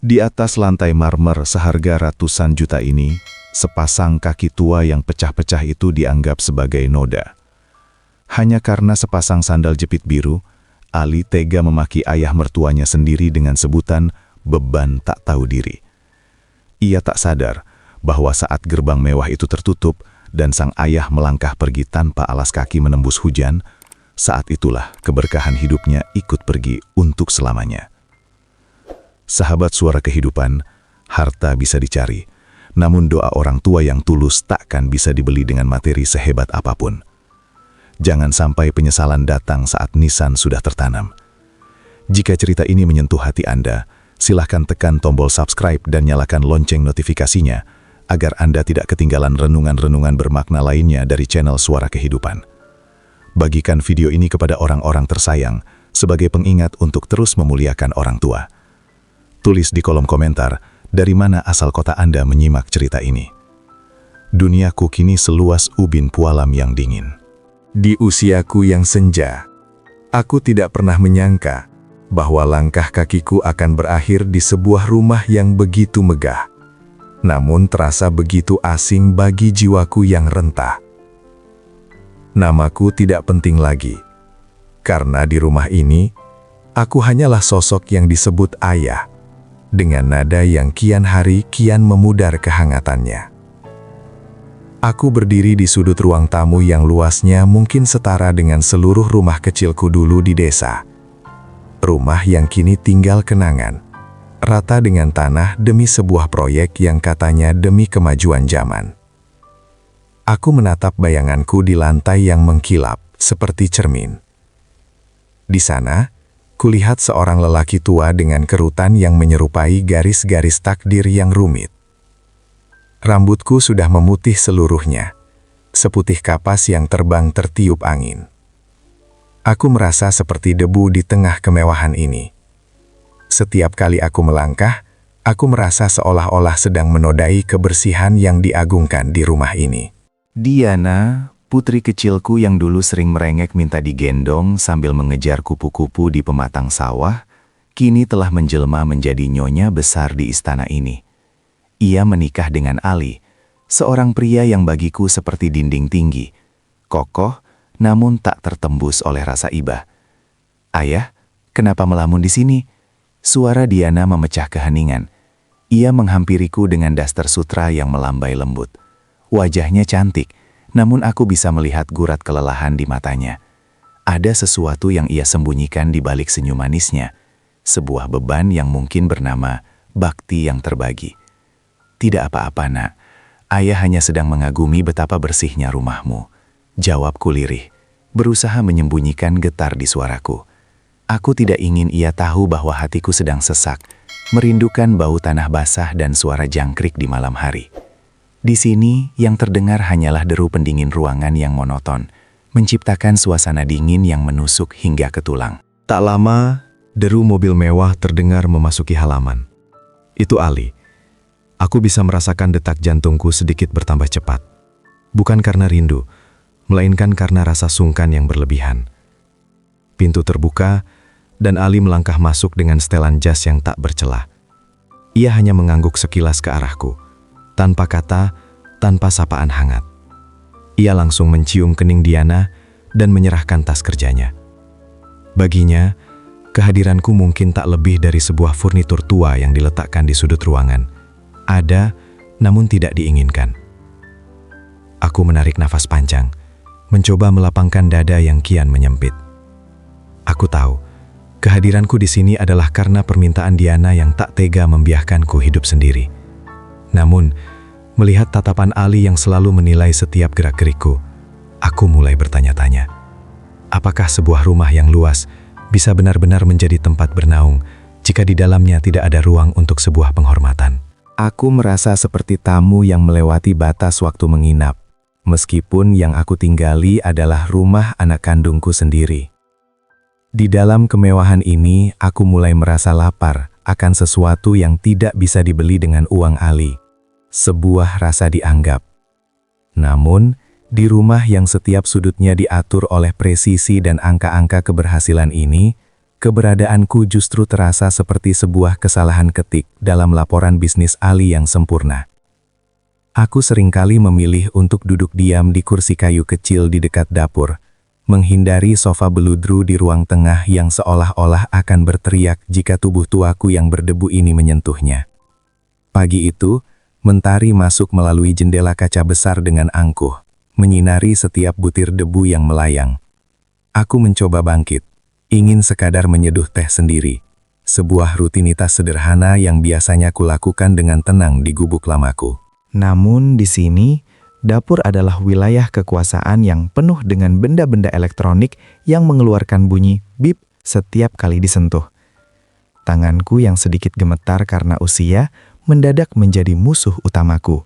Di atas lantai marmer seharga ratusan juta ini, sepasang kaki tua yang pecah-pecah itu dianggap sebagai noda. Hanya karena sepasang sandal jepit biru, Ali tega memaki ayah mertuanya sendiri dengan sebutan beban tak tahu diri. Ia tak sadar bahwa saat gerbang mewah itu tertutup dan sang ayah melangkah pergi tanpa alas kaki menembus hujan, saat itulah keberkahan hidupnya ikut pergi untuk selamanya. Sahabat Suara Kehidupan, harta bisa dicari, namun doa orang tua yang tulus takkan bisa dibeli dengan materi sehebat apapun. Jangan sampai penyesalan datang saat nisan sudah tertanam. Jika cerita ini menyentuh hati Anda, silahkan tekan tombol subscribe dan nyalakan lonceng notifikasinya, agar Anda tidak ketinggalan renungan-renungan bermakna lainnya dari channel Suara Kehidupan. Bagikan video ini kepada orang-orang tersayang, sebagai pengingat untuk terus memuliakan orang tua. Tulis di kolom komentar, dari mana asal kota Anda menyimak cerita ini. Duniaku kini seluas ubin pualam yang dingin. Di usiaku yang senja, aku tidak pernah menyangka bahwa langkah kakiku akan berakhir di sebuah rumah yang begitu megah, namun terasa begitu asing bagi jiwaku yang rentah. Namaku tidak penting lagi, karena di rumah ini, aku hanyalah sosok yang disebut ayah, dengan nada yang kian hari kian memudar kehangatannya. Aku berdiri di sudut ruang tamu yang luasnya mungkin setara dengan seluruh rumah kecilku dulu di desa. Rumah yang kini tinggal kenangan, rata dengan tanah demi sebuah proyek yang katanya demi kemajuan zaman. Aku menatap bayanganku di lantai yang mengkilap, seperti cermin. Di sana, kulihat seorang lelaki tua dengan kerutan yang menyerupai garis-garis takdir yang rumit. Rambutku sudah memutih seluruhnya, seputih kapas yang terbang tertiup angin. Aku merasa seperti debu di tengah kemewahan ini. Setiap kali aku melangkah, aku merasa seolah-olah sedang menodai kebersihan yang diagungkan di rumah ini. Diana, putri kecilku yang dulu sering merengek minta digendong sambil mengejar kupu-kupu di pematang sawah, kini telah menjelma menjadi nyonya besar di istana ini. Ia menikah dengan Ali, seorang pria yang bagiku seperti dinding tinggi, kokoh namun tak tertembus oleh rasa iba. "Ayah, kenapa melamun di sini?" Suara Diana memecah keheningan. Ia menghampiriku dengan daster sutra yang melambai lembut. Wajahnya cantik, namun aku bisa melihat gurat kelelahan di matanya. Ada sesuatu yang ia sembunyikan di balik senyum manisnya, sebuah beban yang mungkin bernama bakti yang terbagi. "Tidak apa-apa, Nak. Ayah hanya sedang mengagumi betapa bersihnya rumahmu," jawabku lirih, berusaha menyembunyikan getar di suaraku. Aku tidak ingin ia tahu bahwa hatiku sedang sesak, merindukan bau tanah basah dan suara jangkrik di malam hari. Di sini, yang terdengar hanyalah deru pendingin ruangan yang monoton, menciptakan suasana dingin yang menusuk hingga ke tulang. Tak lama, deru mobil mewah terdengar memasuki halaman. Itu Ali. Aku bisa merasakan detak jantungku sedikit bertambah cepat. Bukan karena rindu, melainkan karena rasa sungkan yang berlebihan. Pintu terbuka, dan Ali melangkah masuk dengan setelan jas yang tak bercelah. Ia hanya mengangguk sekilas ke arahku, tanpa kata, tanpa sapaan hangat. Ia langsung mencium kening Diana dan menyerahkan tas kerjanya. Baginya, kehadiranku mungkin tak lebih dari sebuah furnitur tua yang diletakkan di sudut ruangan. Ada, namun tidak diinginkan. Aku menarik nafas panjang, mencoba melapangkan dada yang kian menyempit. Aku tahu, kehadiranku di sini adalah karena permintaan Diana yang tak tega membiarkanku hidup sendiri. Namun, melihat tatapan Ali yang selalu menilai setiap gerak-gerikku, aku mulai bertanya-tanya. Apakah sebuah rumah yang luas bisa benar-benar menjadi tempat bernaung jika di dalamnya tidak ada ruang untuk sebuah penghormatan? Aku merasa seperti tamu yang melewati batas waktu menginap, meskipun yang aku tinggali adalah rumah anak kandungku sendiri. Di dalam kemewahan ini, aku mulai merasa lapar akan sesuatu yang tidak bisa dibeli dengan uang Ali. Sebuah rasa dianggap. Namun, di rumah yang setiap sudutnya diatur oleh presisi dan angka-angka keberhasilan ini, keberadaanku justru terasa seperti sebuah kesalahan ketik dalam laporan bisnis Ali yang sempurna. Aku seringkali memilih untuk duduk diam di kursi kayu kecil di dekat dapur, menghindari sofa beludru di ruang tengah yang seolah-olah akan berteriak jika tubuh tuaku yang berdebu ini menyentuhnya. Pagi itu, mentari masuk melalui jendela kaca besar dengan angkuh, menyinari setiap butir debu yang melayang. Aku mencoba bangkit, ingin sekadar menyeduh teh sendiri, sebuah rutinitas sederhana yang biasanya kulakukan dengan tenang di gubuk lamaku. Namun di sini, dapur adalah wilayah kekuasaan yang penuh dengan benda-benda elektronik yang mengeluarkan bunyi bip setiap kali disentuh. Tanganku yang sedikit gemetar karena usia mendadak menjadi musuh utamaku.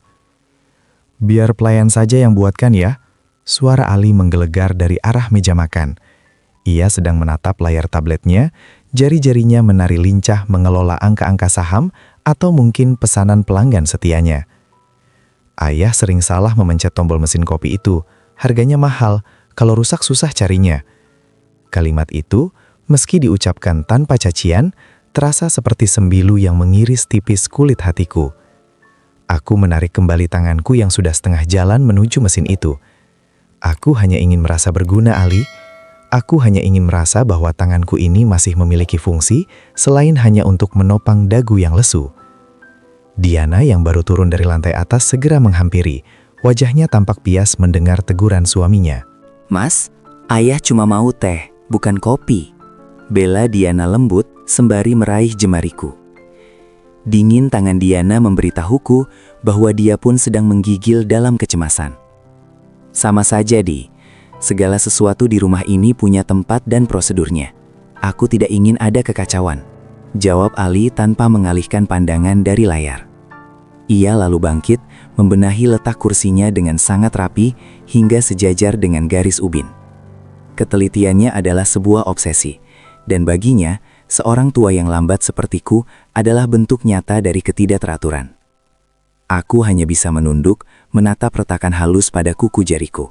"Biar pelayan saja yang buatkan ya," suara Ali menggelegar dari arah meja makan. Ia sedang menatap layar tabletnya, jari-jarinya menari lincah mengelola angka-angka saham atau mungkin pesanan pelanggan setianya. Ayah sering salah memencet tombol mesin kopi itu, harganya mahal, kalau rusak susah carinya. Kalimat itu, meski diucapkan tanpa cacian, terasa seperti sembilu yang mengiris tipis kulit hatiku. Aku menarik kembali tanganku yang sudah setengah jalan menuju mesin itu. Aku hanya ingin merasa berguna, Ali. Aku hanya ingin merasa bahwa tanganku ini masih memiliki fungsi selain hanya untuk menopang dagu yang lesu. Diana yang baru turun dari lantai atas segera menghampiri. Wajahnya tampak bias mendengar teguran suaminya. "Mas, ayah cuma mau teh, bukan kopi," bela Diana lembut sembari meraih jemariku. Dingin tangan Diana memberitahuku bahwa dia pun sedang menggigil dalam kecemasan. Sama saja, Di. Segala sesuatu di rumah ini punya tempat dan prosedurnya. Aku tidak ingin ada kekacauan, jawab Ali tanpa mengalihkan pandangan dari layar. Ia lalu bangkit, membenahi letak kursinya dengan sangat rapi hingga sejajar dengan garis ubin. Ketelitiannya adalah sebuah obsesi, dan baginya, seorang tua yang lambat sepertiku adalah bentuk nyata dari ketidakteraturan. Aku hanya bisa menunduk, menatap retakan halus pada kuku jariku.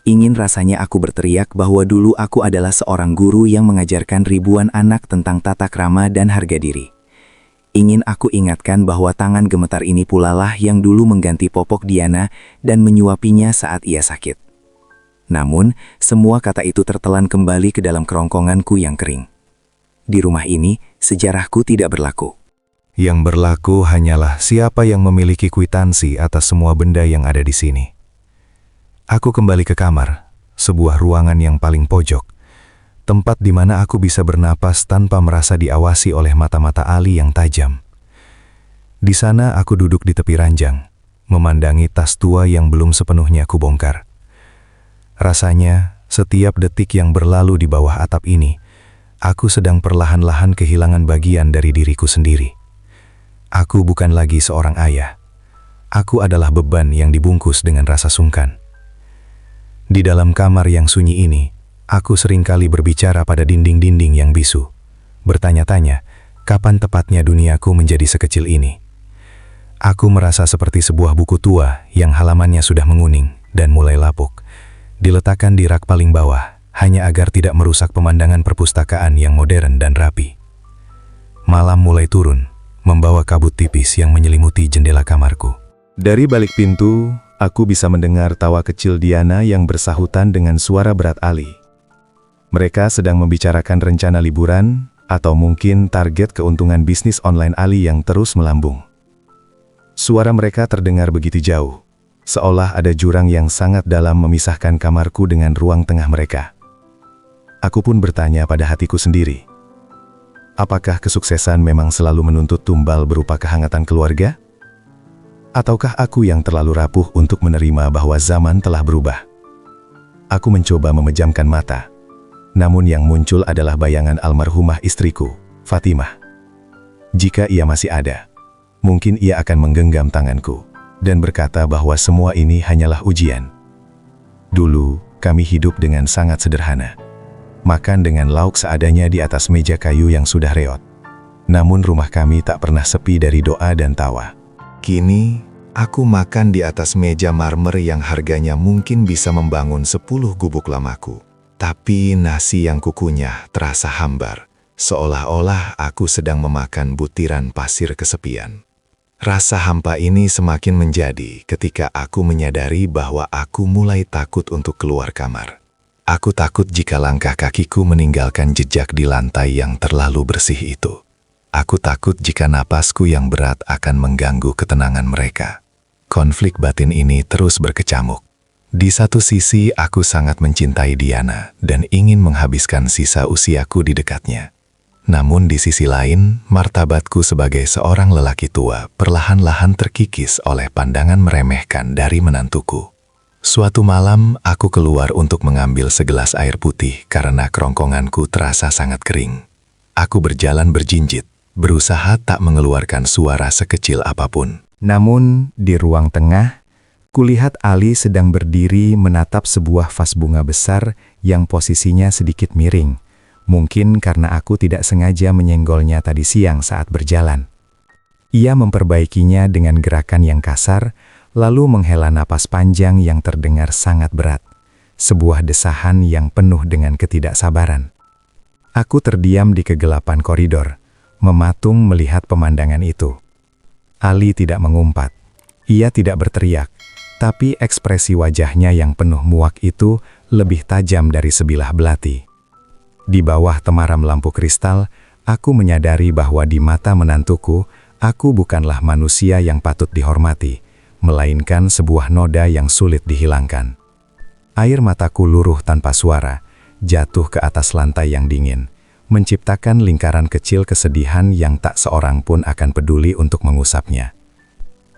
Ingin rasanya aku berteriak bahwa dulu aku adalah seorang guru yang mengajarkan ribuan anak tentang tata krama dan harga diri. Ingin aku ingatkan bahwa tangan gemetar ini pula lah yang dulu mengganti popok Diana dan menyuapinya saat ia sakit. Namun, semua kata itu tertelan kembali ke dalam kerongkonganku yang kering. Di rumah ini, sejarahku tidak berlaku. Yang berlaku hanyalah siapa yang memiliki kwitansi atas semua benda yang ada di sini. Aku kembali ke kamar, sebuah ruangan yang paling pojok, tempat di mana aku bisa bernapas tanpa merasa diawasi oleh mata-mata Ali yang tajam. Di sana aku duduk di tepi ranjang, memandangi tas tua yang belum sepenuhnya kubongkar. Rasanya, setiap detik yang berlalu di bawah atap ini, aku sedang perlahan-lahan kehilangan bagian dari diriku sendiri. Aku bukan lagi seorang ayah. Aku adalah beban yang dibungkus dengan rasa sungkan. Di dalam kamar yang sunyi ini, aku seringkali berbicara pada dinding-dinding yang bisu, bertanya-tanya, kapan tepatnya duniaku menjadi sekecil ini. Aku merasa seperti sebuah buku tua yang halamannya sudah menguning dan mulai lapuk, diletakkan di rak paling bawah, hanya agar tidak merusak pemandangan perpustakaan yang modern dan rapi. Malam mulai turun, membawa kabut tipis yang menyelimuti jendela kamarku. Dari balik pintu, aku bisa mendengar tawa kecil Diana yang bersahutan dengan suara berat Ali. Mereka sedang membicarakan rencana liburan, atau mungkin target keuntungan bisnis online Ali yang terus melambung. Suara mereka terdengar begitu jauh, seolah ada jurang yang sangat dalam memisahkan kamarku dengan ruang tengah mereka. Aku pun bertanya pada hatiku sendiri, apakah kesuksesan memang selalu menuntut tumbal berupa kehangatan keluarga? Ataukah aku yang terlalu rapuh untuk menerima bahwa zaman telah berubah? Aku mencoba memejamkan mata, namun yang muncul adalah bayangan almarhumah istriku, Fatimah. Jika ia masih ada, mungkin ia akan menggenggam tanganku dan berkata bahwa semua ini hanyalah ujian. Dulu, kami hidup dengan sangat sederhana. Makan dengan lauk seadanya di atas meja kayu yang sudah reot. Namun rumah kami tak pernah sepi dari doa dan tawa. Kini, aku makan di atas meja marmer yang harganya mungkin bisa membangun 10 gubuk lamaku. Tapi nasi yang kukunyah terasa hambar, seolah-olah aku sedang memakan butiran pasir kesepian. Rasa hampa ini semakin menjadi ketika aku menyadari bahwa aku mulai takut untuk keluar kamar. Aku takut jika langkah kakiku meninggalkan jejak di lantai yang terlalu bersih itu. Aku takut jika napasku yang berat akan mengganggu ketenangan mereka. Konflik batin ini terus berkecamuk. Di satu sisi, aku sangat mencintai Diana dan ingin menghabiskan sisa usiaku di dekatnya. Namun di sisi lain, martabatku sebagai seorang lelaki tua perlahan-lahan terkikis oleh pandangan meremehkan dari menantuku. Suatu malam, aku keluar untuk mengambil segelas air putih karena kerongkonganku terasa sangat kering. Aku berjalan berjinjit, berusaha tak mengeluarkan suara sekecil apapun. Namun, di ruang tengah, kulihat Ali sedang berdiri menatap sebuah vas bunga besar yang posisinya sedikit miring. Mungkin karena aku tidak sengaja menyenggolnya tadi siang saat berjalan. Ia memperbaikinya dengan gerakan yang kasar, lalu menghela napas panjang yang terdengar sangat berat. Sebuah desahan yang penuh dengan ketidaksabaran. Aku terdiam di kegelapan koridor, mematung melihat pemandangan itu. Ali tidak mengumpat. Ia tidak berteriak, tapi ekspresi wajahnya yang penuh muak itu lebih tajam dari sebilah belati. Di bawah temaram lampu kristal, aku menyadari bahwa di mata menantuku, aku bukanlah manusia yang patut dihormati, melainkan sebuah noda yang sulit dihilangkan. Air mataku luruh tanpa suara, jatuh ke atas lantai yang dingin, menciptakan lingkaran kecil kesedihan yang tak seorang pun akan peduli untuk mengusapnya.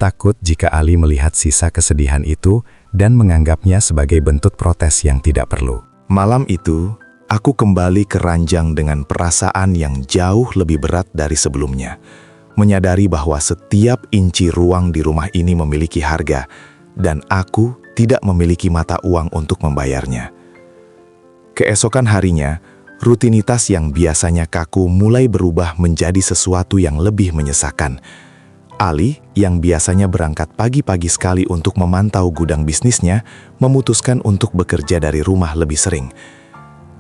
Takut jika Ali melihat sisa kesedihan itu dan menganggapnya sebagai bentuk protes yang tidak perlu. Malam itu, aku kembali ke ranjang dengan perasaan yang jauh lebih berat dari sebelumnya. Menyadari bahwa setiap inci ruang di rumah ini memiliki harga, dan aku tidak memiliki mata uang untuk membayarnya. Keesokan harinya, rutinitas yang biasanya kaku mulai berubah menjadi sesuatu yang lebih menyesakan. Ali, yang biasanya berangkat pagi-pagi sekali untuk memantau gudang bisnisnya, memutuskan untuk bekerja dari rumah lebih sering.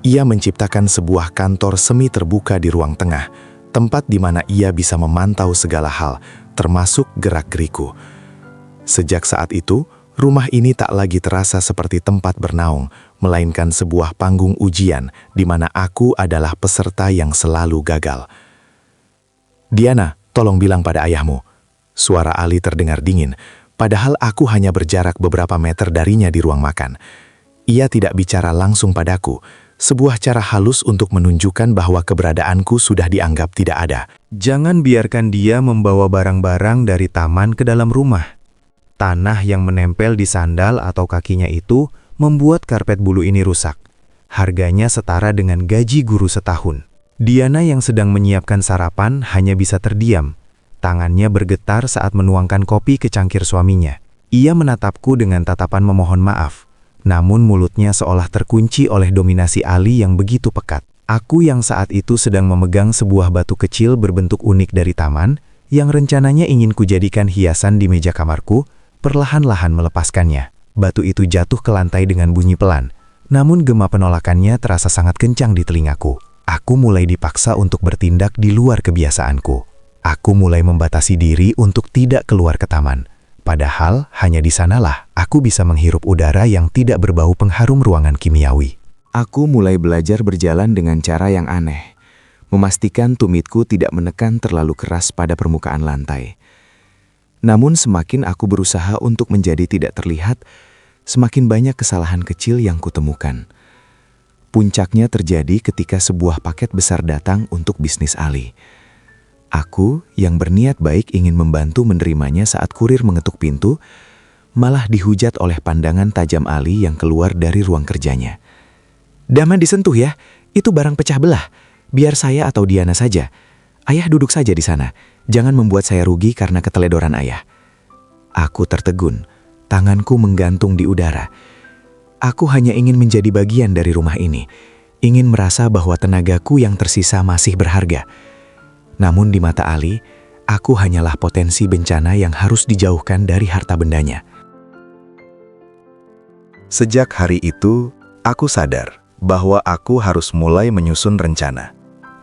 Ia menciptakan sebuah kantor semi terbuka di ruang tengah, tempat di mana ia bisa memantau segala hal, termasuk gerak-geriku. Sejak saat itu, rumah ini tak lagi terasa seperti tempat bernaung, melainkan sebuah panggung ujian di mana aku adalah peserta yang selalu gagal. "Diana, tolong bilang pada ayahmu." Suara Ali terdengar dingin, padahal aku hanya berjarak beberapa meter darinya di ruang makan. Ia tidak bicara langsung padaku, sebuah cara halus untuk menunjukkan bahwa keberadaanku sudah dianggap tidak ada. Jangan biarkan dia membawa barang-barang dari taman ke dalam rumah. Tanah yang menempel di sandal atau kakinya itu membuat karpet bulu ini rusak. Harganya setara dengan gaji guru setahun. Diana yang sedang menyiapkan sarapan hanya bisa terdiam. Tangannya bergetar saat menuangkan kopi ke cangkir suaminya. Ia menatapku dengan tatapan memohon maaf. Namun mulutnya seolah terkunci oleh dominasi Ali yang begitu pekat. Aku yang saat itu sedang memegang sebuah batu kecil berbentuk unik dari taman, yang rencananya ingin kujadikan hiasan di meja kamarku, perlahan-lahan melepaskannya. Batu itu jatuh ke lantai dengan bunyi pelan, namun gema penolakannya terasa sangat kencang di telingaku. Aku mulai dipaksa untuk bertindak di luar kebiasaanku. Aku mulai membatasi diri untuk tidak keluar ke taman. Padahal hanya di sanalah aku bisa menghirup udara yang tidak berbau pengharum ruangan kimiawi. Aku mulai belajar berjalan dengan cara yang aneh, memastikan tumitku tidak menekan terlalu keras pada permukaan lantai. Namun semakin aku berusaha untuk menjadi tidak terlihat, semakin banyak kesalahan kecil yang kutemukan. Puncaknya terjadi ketika sebuah paket besar datang untuk bisnis Ali. Aku yang berniat baik ingin membantu menerimanya saat kurir mengetuk pintu, malah dihujat oleh pandangan tajam Ali yang keluar dari ruang kerjanya. "Daman disentuh ya, itu barang pecah belah. Biar saya atau Diana saja. Ayah duduk saja di sana. Jangan membuat saya rugi karena keteledoran ayah." Aku tertegun, tanganku menggantung di udara. Aku hanya ingin menjadi bagian dari rumah ini, ingin merasa bahwa tenagaku yang tersisa masih berharga. Namun di mata Ali, aku hanyalah potensi bencana yang harus dijauhkan dari harta bendanya. Sejak hari itu, aku sadar bahwa aku harus mulai menyusun rencana.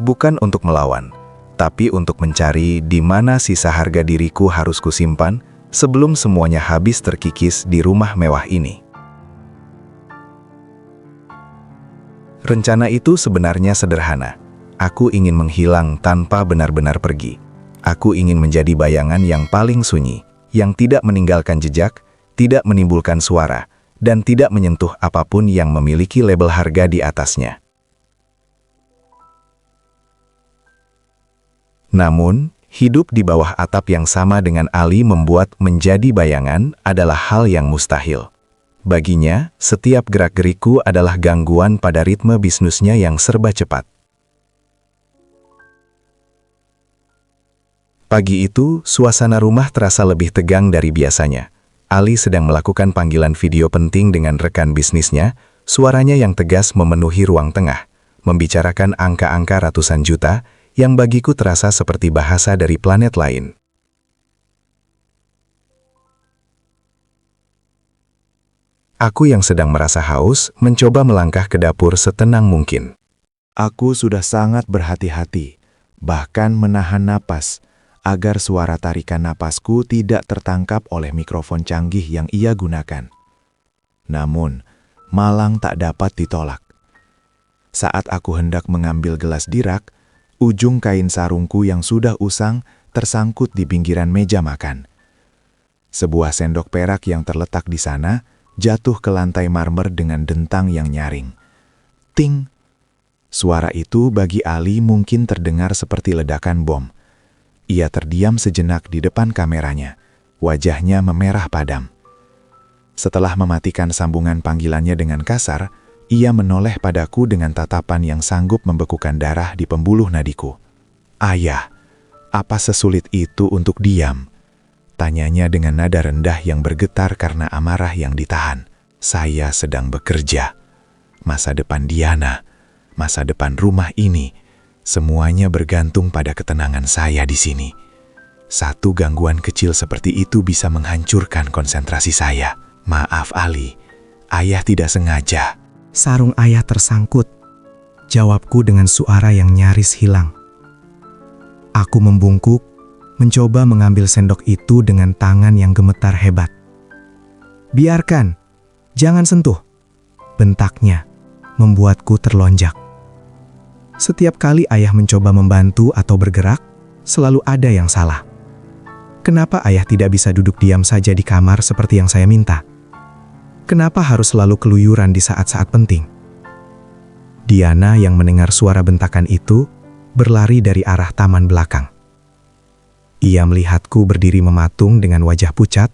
bukan untuk melawan, tapi untuk mencari di mana sisa harga diriku harus kusimpan sebelum semuanya habis terkikis di rumah mewah ini. Rencana itu sebenarnya sederhana. Aku ingin menghilang tanpa benar-benar pergi. Aku ingin menjadi bayangan yang paling sunyi, yang tidak meninggalkan jejak, tidak menimbulkan suara, dan tidak menyentuh apapun yang memiliki label harga di atasnya. Namun, hidup di bawah atap yang sama dengan Ali membuat menjadi bayangan adalah hal yang mustahil. Baginya, setiap gerak-gerikku adalah gangguan pada ritme bisnisnya yang serba cepat. Pagi itu, suasana rumah terasa lebih tegang dari biasanya. Ali sedang melakukan panggilan video penting dengan rekan bisnisnya, suaranya yang tegas memenuhi ruang tengah, membicarakan angka-angka ratusan juta, yang bagiku terasa seperti bahasa dari planet lain. Aku yang sedang merasa haus, mencoba melangkah ke dapur setenang mungkin. Aku sudah sangat berhati-hati, bahkan menahan napas, agar suara tarikan napasku tidak tertangkap oleh mikrofon canggih yang ia gunakan. Namun, malang tak dapat ditolak. Saat aku hendak mengambil gelas di rak, ujung kain sarungku yang sudah usang tersangkut di pinggiran meja makan. Sebuah sendok perak yang terletak di sana jatuh ke lantai marmer dengan dentang yang nyaring. Ting! Suara itu bagi Ali mungkin terdengar seperti ledakan bom. Ia terdiam sejenak di depan kameranya, wajahnya memerah padam. Setelah mematikan sambungan panggilannya dengan kasar, ia menoleh padaku dengan tatapan yang sanggup membekukan darah di pembuluh nadiku. "Ayah, apa sesulit itu untuk diam?" Tanyanya dengan nada rendah yang bergetar karena amarah yang ditahan. "Saya sedang bekerja. Masa depan Diana, masa depan rumah ini, semuanya bergantung pada ketenangan saya di sini. Satu gangguan kecil seperti itu bisa menghancurkan konsentrasi saya. Maaf Ali, ayah tidak sengaja." Sarung ayah tersangkut, jawabku dengan suara yang nyaris hilang. Aku membungkuk, mencoba mengambil sendok itu dengan tangan yang gemetar hebat. "Biarkan, jangan sentuh," bentaknya, membuatku terlonjak. Setiap kali ayah mencoba membantu atau bergerak, selalu ada yang salah. Kenapa ayah tidak bisa duduk diam saja di kamar seperti yang saya minta? Kenapa harus selalu keluyuran di saat-saat penting? Diana yang mendengar suara bentakan itu, berlari dari arah taman belakang. Ia melihatku berdiri mematung dengan wajah pucat,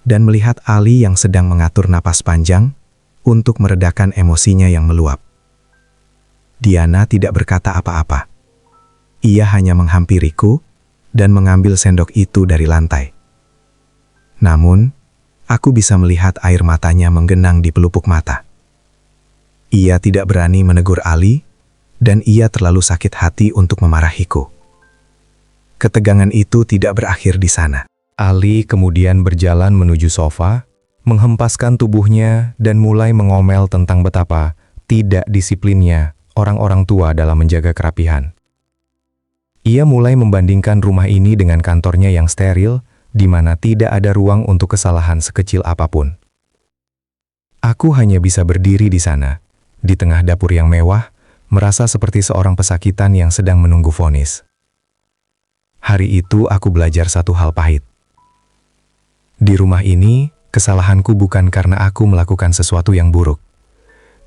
dan melihat Ali yang sedang mengatur napas panjang untuk meredakan emosinya yang meluap. Diana tidak berkata apa-apa. Ia hanya menghampiriku dan mengambil sendok itu dari lantai. Namun, aku bisa melihat air matanya menggenang di pelupuk mata. Ia tidak berani menegur Ali, dan ia terlalu sakit hati untuk memarahiku. Ketegangan itu tidak berakhir di sana. Ali kemudian berjalan menuju sofa, menghempaskan tubuhnya dan mulai mengomel tentang betapa tidak disiplinnya orang-orang tua dalam menjaga kerapihan. Ia mulai membandingkan rumah ini dengan kantornya yang steril, di mana tidak ada ruang untuk kesalahan sekecil apapun. Aku hanya bisa berdiri di sana, di tengah dapur yang mewah, merasa seperti seorang pesakitan yang sedang menunggu vonis. Hari itu aku belajar satu hal pahit. Di rumah ini, kesalahanku bukan karena aku melakukan sesuatu yang buruk,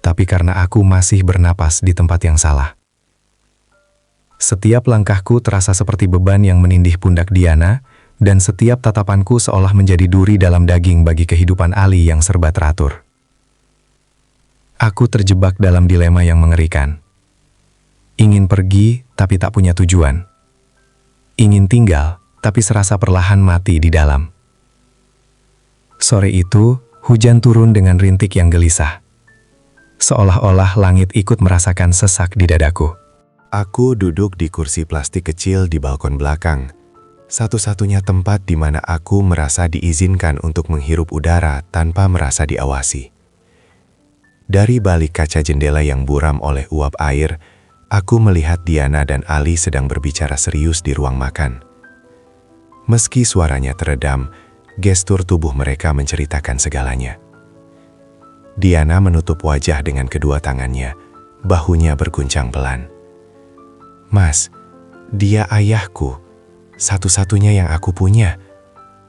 tapi karena aku masih bernapas di tempat yang salah. Setiap langkahku terasa seperti beban yang menindih pundak Diana, dan setiap tatapanku seolah menjadi duri dalam daging bagi kehidupan Ali yang serba teratur. Aku terjebak dalam dilema yang mengerikan. Ingin pergi, tapi tak punya tujuan. Ingin tinggal, tapi serasa perlahan mati di dalam. Sore itu, hujan turun dengan rintik yang gelisah. Seolah-olah langit ikut merasakan sesak di dadaku. Aku duduk di kursi plastik kecil di balkon belakang, satu-satunya tempat di mana aku merasa diizinkan untuk menghirup udara tanpa merasa diawasi. Dari balik kaca jendela yang buram oleh uap air, Aku melihat Diana dan Ali sedang berbicara serius di ruang makan. Meski suaranya teredam, gestur tubuh mereka menceritakan segalanya. Diana menutup wajah dengan kedua tangannya, bahunya berguncang pelan. "Mas, dia ayahku, satu-satunya yang aku punya."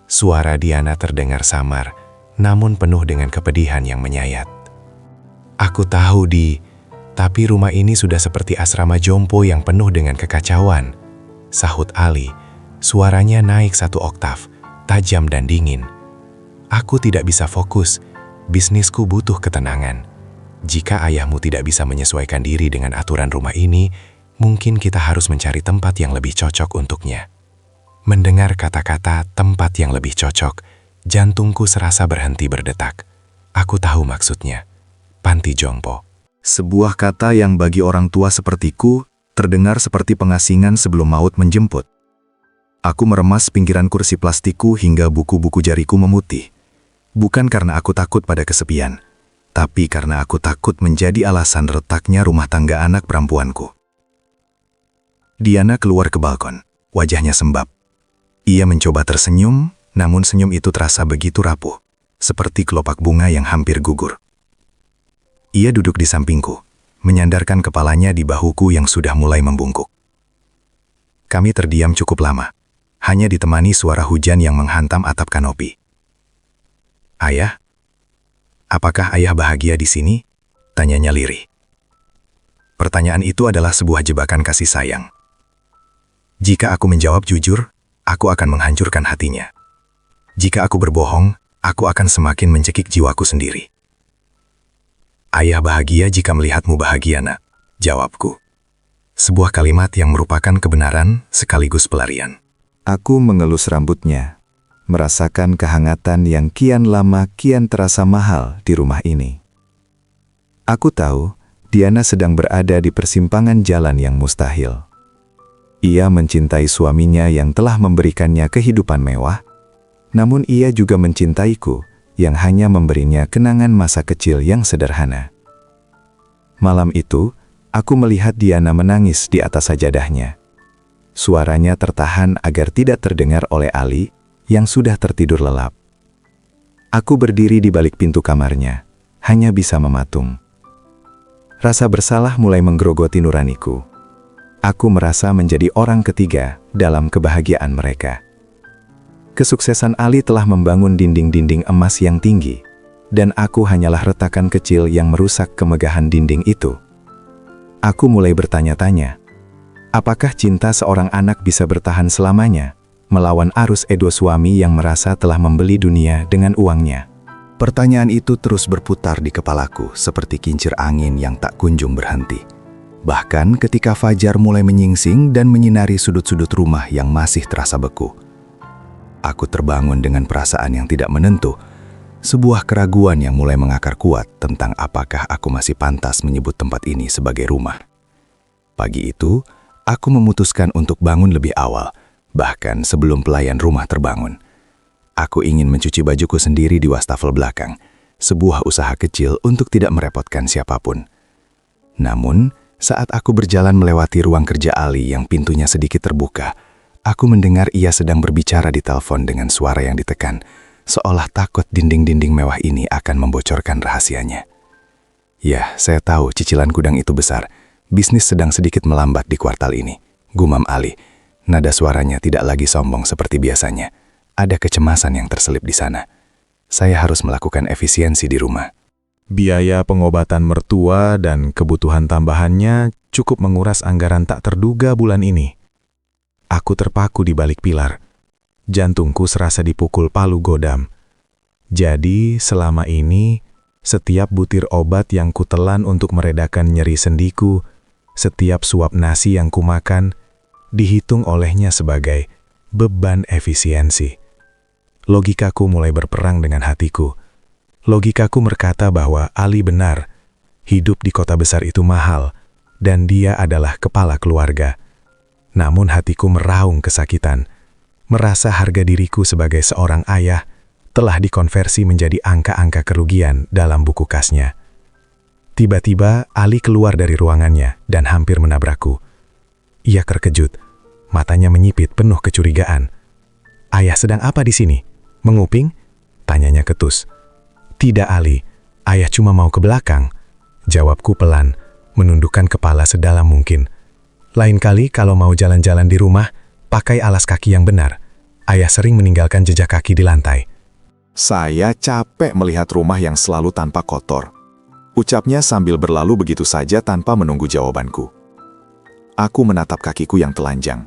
Suara Diana terdengar samar, namun penuh dengan kepedihan yang menyayat. "Aku tahu, tapi rumah ini sudah seperti asrama jompo yang penuh dengan kekacauan," sahut Ali. Suaranya naik 1 oktav, tajam dan dingin. "Aku tidak bisa fokus, bisnisku butuh ketenangan. Jika ayahmu tidak bisa menyesuaikan diri dengan aturan rumah ini, mungkin kita harus mencari tempat yang lebih cocok untuknya." Mendengar kata-kata tempat yang lebih cocok, jantungku serasa berhenti berdetak. Aku tahu maksudnya, panti jompo. Sebuah kata yang bagi orang tua sepertiku terdengar seperti pengasingan sebelum maut menjemput. Aku meremas pinggiran kursi plastikku hingga buku-buku jariku memutih. Bukan karena aku takut pada kesepian, tapi karena aku takut menjadi alasan retaknya rumah tangga anak perempuanku. Diana keluar ke balkon, wajahnya sembab. Ia mencoba tersenyum, namun senyum itu terasa begitu rapuh, seperti kelopak bunga yang hampir gugur. Ia duduk di sampingku, menyandarkan kepalanya di bahuku yang sudah mulai membungkuk. Kami terdiam cukup lama, hanya ditemani suara hujan yang menghantam atap kanopi. "Ayah, apakah ayah bahagia di sini?" tanyanya lirih. Pertanyaan itu adalah sebuah jebakan kasih sayang. Jika aku menjawab jujur, aku akan menghancurkan hatinya. Jika aku berbohong, aku akan semakin mencekik jiwaku sendiri. "Ayah bahagia jika melihatmu bahagia, nak," jawabku. Sebuah kalimat yang merupakan kebenaran sekaligus pelarian. Aku mengelus rambutnya, merasakan kehangatan yang kian lama kian terasa mahal di rumah ini. Aku tahu Diana sedang berada di persimpangan jalan yang mustahil. Ia mencintai suaminya yang telah memberikannya kehidupan mewah, namun ia juga mencintaiku yang hanya memberinya kenangan masa kecil yang sederhana. Malam itu, aku melihat Diana menangis di atas sajadahnya. Suaranya tertahan agar tidak terdengar oleh Ali yang sudah tertidur lelap. Aku berdiri di balik pintu kamarnya, hanya bisa mematung. Rasa bersalah mulai menggerogoti nuraniku. Aku merasa menjadi orang ketiga dalam kebahagiaan mereka. Kesuksesan Ali telah membangun dinding-dinding emas yang tinggi, dan aku hanyalah retakan kecil yang merusak kemegahan dinding itu. Aku mulai bertanya-tanya, apakah cinta seorang anak bisa bertahan selamanya, melawan arus ego suami yang merasa telah membeli dunia dengan uangnya? Pertanyaan itu terus berputar di kepalaku seperti kincir angin yang tak kunjung berhenti. Bahkan ketika fajar mulai menyingsing dan menyinari sudut-sudut rumah yang masih terasa beku. Aku terbangun dengan perasaan yang tidak menentu, sebuah keraguan yang mulai mengakar kuat tentang apakah aku masih pantas menyebut tempat ini sebagai rumah. Pagi itu, aku memutuskan untuk bangun lebih awal, bahkan sebelum pelayan rumah terbangun. Aku ingin mencuci bajuku sendiri di wastafel belakang, sebuah usaha kecil untuk tidak merepotkan siapapun. Namun, saat aku berjalan melewati ruang kerja Ali yang pintunya sedikit terbuka, aku mendengar ia sedang berbicara di telepon dengan suara yang ditekan, seolah takut dinding-dinding mewah ini akan membocorkan rahasianya. Ya, saya tahu cicilan gudang itu besar. Bisnis sedang sedikit melambat di kuartal ini, gumam Ali. Nada suaranya tidak lagi sombong seperti biasanya. Ada kecemasan yang terselip di sana. Saya harus melakukan efisiensi di rumah. Biaya pengobatan mertua dan kebutuhan tambahannya cukup menguras anggaran tak terduga bulan ini. Aku terpaku di balik pilar. Jantungku serasa dipukul palu godam. Jadi, selama ini, setiap butir obat yang kutelan untuk meredakan nyeri sendiku, setiap suap nasi yang kumakan, dihitung olehnya sebagai beban efisiensi. Logikaku mulai berperang dengan hatiku. Logikaku berkata bahwa Ali benar, hidup di kota besar itu mahal, dan dia adalah kepala keluarga. Namun hatiku meraung kesakitan, merasa harga diriku sebagai seorang ayah telah dikonversi menjadi angka-angka kerugian dalam buku kasnya. Tiba-tiba Ali keluar dari ruangannya dan hampir menabrakku. Ia terkejut, matanya menyipit penuh kecurigaan. "Ayah sedang apa di sini? Menguping?" tanyanya ketus. "Tidak Ali, ayah cuma mau ke belakang," jawabku pelan, menundukkan kepala sedalam mungkin. "Lain kali kalau mau jalan-jalan di rumah, pakai alas kaki yang benar. Ayah sering meninggalkan jejak kaki di lantai." Saya capek melihat rumah yang selalu tanpa kotor. Ucapnya sambil berlalu begitu saja tanpa menunggu jawabanku. Aku menatap kakiku yang telanjang.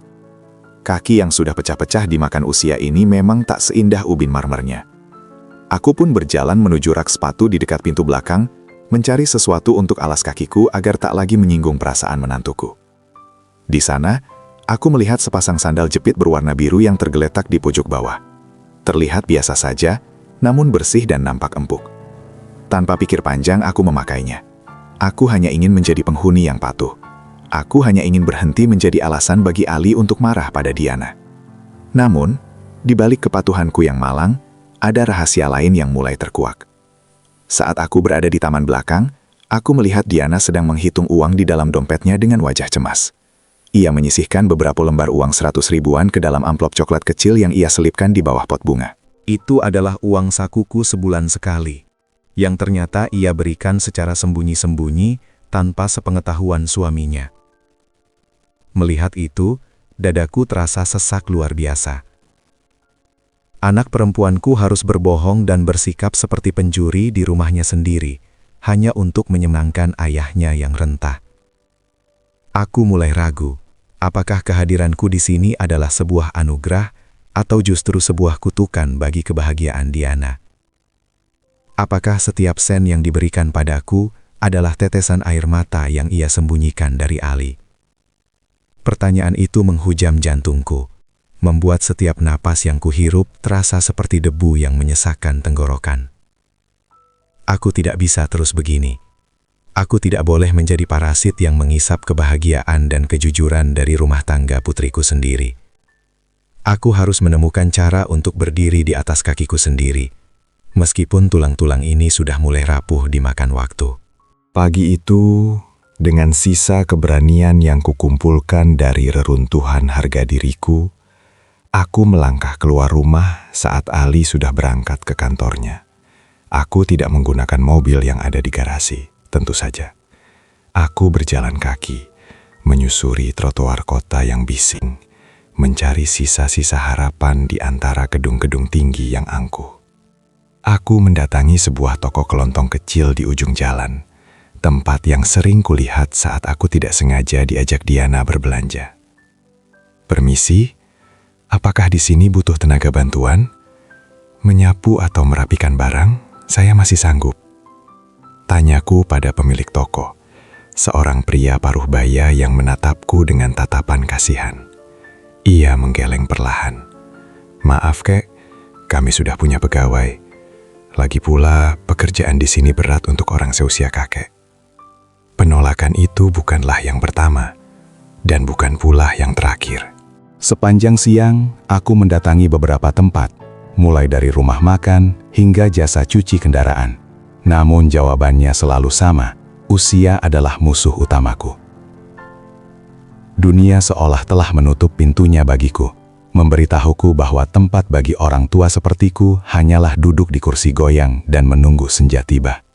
Kaki yang sudah pecah-pecah dimakan usia ini memang tak seindah ubin marmernya. Aku pun berjalan menuju rak sepatu di dekat pintu belakang, mencari sesuatu untuk alas kakiku agar tak lagi menyinggung perasaan menantuku. Di sana, aku melihat sepasang sandal jepit berwarna biru yang tergeletak di pojok bawah. Terlihat biasa saja, namun bersih dan nampak empuk. Tanpa pikir panjang, aku memakainya. Aku hanya ingin menjadi penghuni yang patuh. Aku hanya ingin berhenti menjadi alasan bagi Ali untuk marah pada Diana. Namun, di balik kepatuhanku yang malang, ada rahasia lain yang mulai terkuak. Saat aku berada di taman belakang, aku melihat Diana sedang menghitung uang di dalam dompetnya dengan wajah cemas. Ia menyisihkan beberapa lembar uang 100 ribuan ke dalam amplop coklat kecil yang ia selipkan di bawah pot bunga. Itu adalah uang sakuku sebulan sekali, yang ternyata ia berikan secara sembunyi-sembunyi tanpa sepengetahuan suaminya. Melihat itu, dadaku terasa sesak luar biasa. Anak perempuanku harus berbohong dan bersikap seperti pencuri di rumahnya sendiri, hanya untuk menyenangkan ayahnya yang rentah. Aku mulai ragu, apakah kehadiranku di sini adalah sebuah anugerah atau justru sebuah kutukan bagi kebahagiaan Diana. Apakah setiap sen yang diberikan padaku adalah tetesan air mata yang ia sembunyikan dari Ali? Pertanyaan itu menghujam jantungku, membuat setiap napas yang kuhirup terasa seperti debu yang menyesakkan tenggorokan. Aku tidak bisa terus begini. Aku tidak boleh menjadi parasit yang mengisap kebahagiaan dan kejujuran dari rumah tangga putriku sendiri. Aku harus menemukan cara untuk berdiri di atas kakiku sendiri, meskipun tulang-tulang ini sudah mulai rapuh dimakan waktu. Pagi itu, dengan sisa keberanian yang kukumpulkan dari reruntuhan harga diriku, aku melangkah keluar rumah saat Ali sudah berangkat ke kantornya. Aku tidak menggunakan mobil yang ada di garasi, tentu saja. Aku berjalan kaki, menyusuri trotoar kota yang bising, mencari sisa-sisa harapan di antara gedung-gedung tinggi yang angkuh. Aku mendatangi sebuah toko kelontong kecil di ujung jalan, tempat yang sering kulihat saat aku tidak sengaja diajak Diana berbelanja. "Permisi, apakah di sini butuh tenaga bantuan? Menyapu atau merapikan barang, saya masih sanggup," tanyaku pada pemilik toko, seorang pria paruh baya yang menatapku dengan tatapan kasihan. Ia menggeleng perlahan. "Maaf kek, kami sudah punya pegawai. Lagi pula, pekerjaan di sini berat untuk orang seusia kakek." Penolakan itu bukanlah yang pertama, dan bukan pula yang terakhir. Sepanjang siang, aku mendatangi beberapa tempat, mulai dari rumah makan hingga jasa cuci kendaraan. Namun jawabannya selalu sama, usia adalah musuh utamaku. Dunia seolah telah menutup pintunya bagiku, memberitahuku bahwa tempat bagi orang tua sepertiku hanyalah duduk di kursi goyang dan menunggu senja tiba.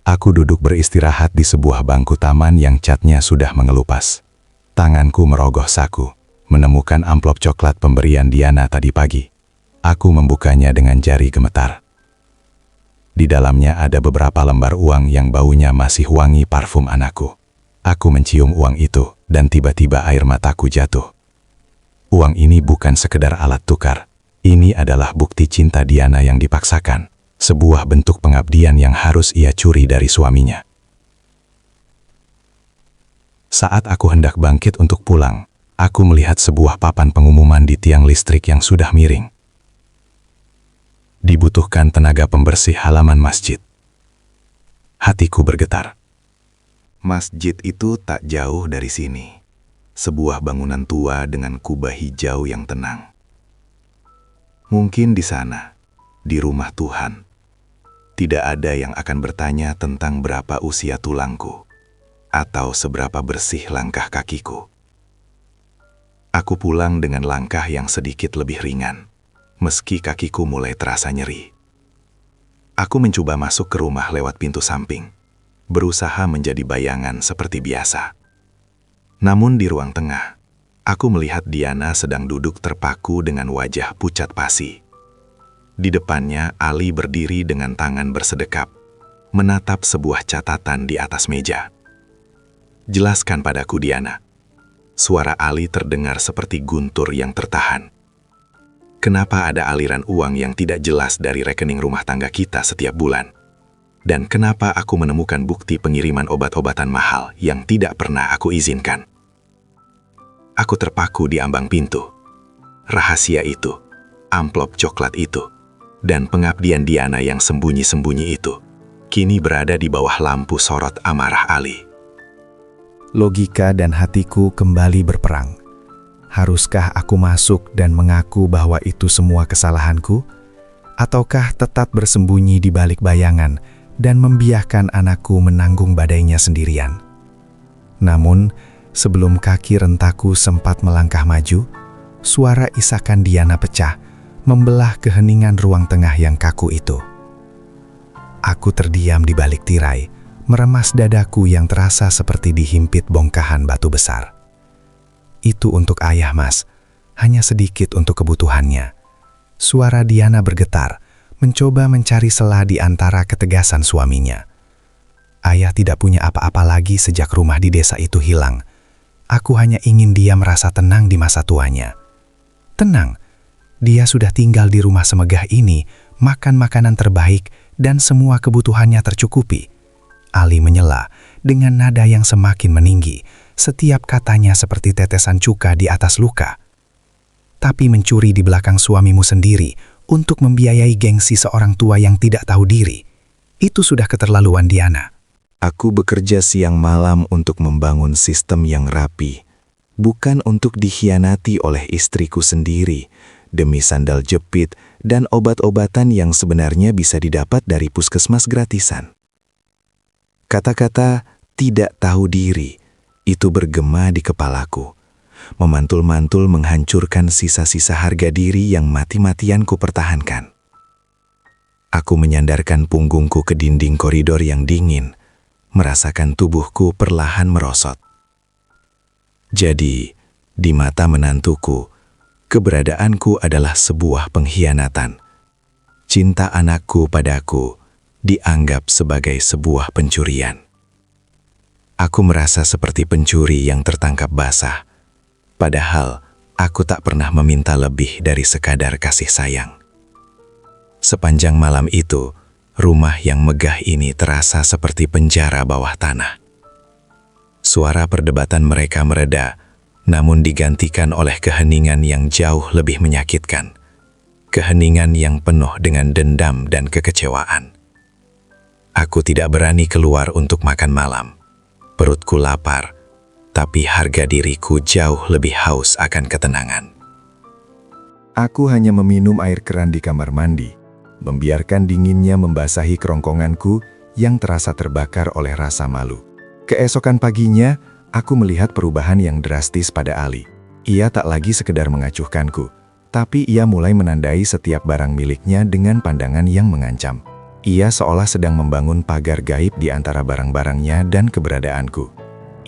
Aku duduk beristirahat di sebuah bangku taman yang catnya sudah mengelupas. Tanganku merogoh saku, menemukan amplop coklat pemberian Diana tadi pagi. Aku membukanya dengan jari gemetar. Di dalamnya ada beberapa lembar uang yang baunya masih wangi parfum anakku. Aku mencium uang itu dan tiba-tiba air mataku jatuh. Uang ini bukan sekedar alat tukar. Ini adalah bukti cinta Diana yang dipaksakan. Sebuah bentuk pengabdian yang harus ia curi dari suaminya. Saat aku hendak bangkit untuk pulang, aku melihat sebuah papan pengumuman di tiang listrik yang sudah miring. Dibutuhkan tenaga pembersih halaman masjid. Hatiku bergetar. Masjid itu tak jauh dari sini. Sebuah bangunan tua dengan kubah hijau yang tenang. Mungkin di sana, di rumah Tuhan. Tidak ada yang akan bertanya tentang berapa usia tulangku atau seberapa bersih langkah kakiku. Aku pulang dengan langkah yang sedikit lebih ringan, meski kakiku mulai terasa nyeri. Aku mencoba masuk ke rumah lewat pintu samping, berusaha menjadi bayangan seperti biasa. Namun di ruang tengah, aku melihat Diana sedang duduk terpaku dengan wajah pucat pasi. Di depannya, Ali berdiri dengan tangan bersedekap, menatap sebuah catatan di atas meja. "Jelaskan padaku, Diana." Suara Ali terdengar seperti guntur yang tertahan. "Kenapa ada aliran uang yang tidak jelas dari rekening rumah tangga kita setiap bulan? Dan kenapa aku menemukan bukti pengiriman obat-obatan mahal yang tidak pernah aku izinkan?" Aku terpaku di ambang pintu. Rahasia itu, amplop coklat itu, dan pengabdian Diana yang sembunyi-sembunyi itu, kini berada di bawah lampu sorot amarah Ali. Logika dan hatiku kembali berperang. Haruskah aku masuk dan mengaku bahwa itu semua kesalahanku? Ataukah tetap bersembunyi di balik bayangan dan membiarkan anakku menanggung badainya sendirian? Namun, sebelum kaki rentaku sempat melangkah maju, suara isakan Diana pecah, membelah keheningan ruang tengah yang kaku itu. Aku terdiam di balik tirai, meremas dadaku yang terasa seperti dihimpit bongkahan batu besar. "Itu untuk ayah, Mas. Hanya sedikit untuk kebutuhannya." Suara Diana bergetar, mencoba mencari celah di antara ketegasan suaminya. "Ayah tidak punya apa-apa lagi sejak rumah di desa itu hilang. Aku hanya ingin dia merasa tenang di masa tuanya." "Tenang? Dia sudah tinggal di rumah semegah ini, makan makanan terbaik, dan semua kebutuhannya tercukupi." Ali menyela dengan nada yang semakin meninggi, setiap katanya seperti tetesan cuka di atas luka. "Tapi mencuri di belakang suamimu sendiri untuk membiayai gengsi seorang tua yang tidak tahu diri, itu sudah keterlaluan, Diana." Aku bekerja siang malam untuk membangun sistem yang rapi, bukan untuk dikhianati oleh istriku sendiri demi sandal jepit dan obat-obatan yang sebenarnya bisa didapat dari puskesmas gratisan. Kata-kata "tidak tahu diri" itu bergema di kepalaku, memantul-mantul menghancurkan sisa-sisa harga diri yang mati-matian ku pertahankan. Aku menyandarkan punggungku ke dinding koridor yang dingin, merasakan tubuhku perlahan merosot. Jadi, di mata menantuku, keberadaanku adalah sebuah pengkhianatan. Cinta anakku padaku dianggap sebagai sebuah pencurian. Aku merasa seperti pencuri yang tertangkap basah, padahal aku tak pernah meminta lebih dari sekadar kasih sayang. Sepanjang malam itu, rumah yang megah ini terasa seperti penjara bawah tanah. Suara perdebatan mereka mereda, namun digantikan oleh keheningan yang jauh lebih menyakitkan. Keheningan yang penuh dengan dendam dan kekecewaan. Aku tidak berani keluar untuk makan malam. Perutku lapar, tapi harga diriku jauh lebih haus akan ketenangan. Aku hanya meminum air keran di kamar mandi, membiarkan dinginnya membasahi kerongkonganku yang terasa terbakar oleh rasa malu. Keesokan paginya, aku melihat perubahan yang drastis pada Ali. Ia tak lagi sekedar mengacuhkanku, tapi ia mulai menandai setiap barang miliknya dengan pandangan yang mengancam. Ia seolah sedang membangun pagar gaib di antara barang-barangnya dan keberadaanku.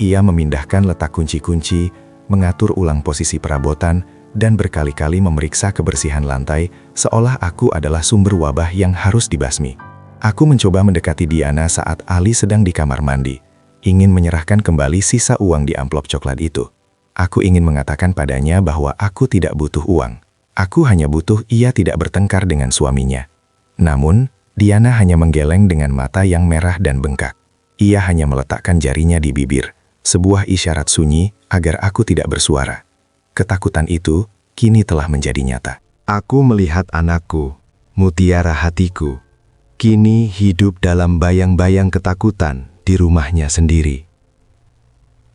Ia memindahkan letak kunci-kunci, mengatur ulang posisi perabotan, dan berkali-kali memeriksa kebersihan lantai, seolah aku adalah sumber wabah yang harus dibasmi. Aku mencoba mendekati Diana saat Ali sedang di kamar mandi, ingin menyerahkan kembali sisa uang di amplop coklat itu. Aku ingin mengatakan padanya bahwa aku tidak butuh uang. Aku hanya butuh ia tidak bertengkar dengan suaminya. Namun, Diana hanya menggeleng dengan mata yang merah dan bengkak. Ia hanya meletakkan jarinya di bibir, sebuah isyarat sunyi agar aku tidak bersuara. Ketakutan itu kini telah menjadi nyata. Aku melihat anakku, mutiara hatiku, kini hidup dalam bayang-bayang ketakutan di rumahnya sendiri.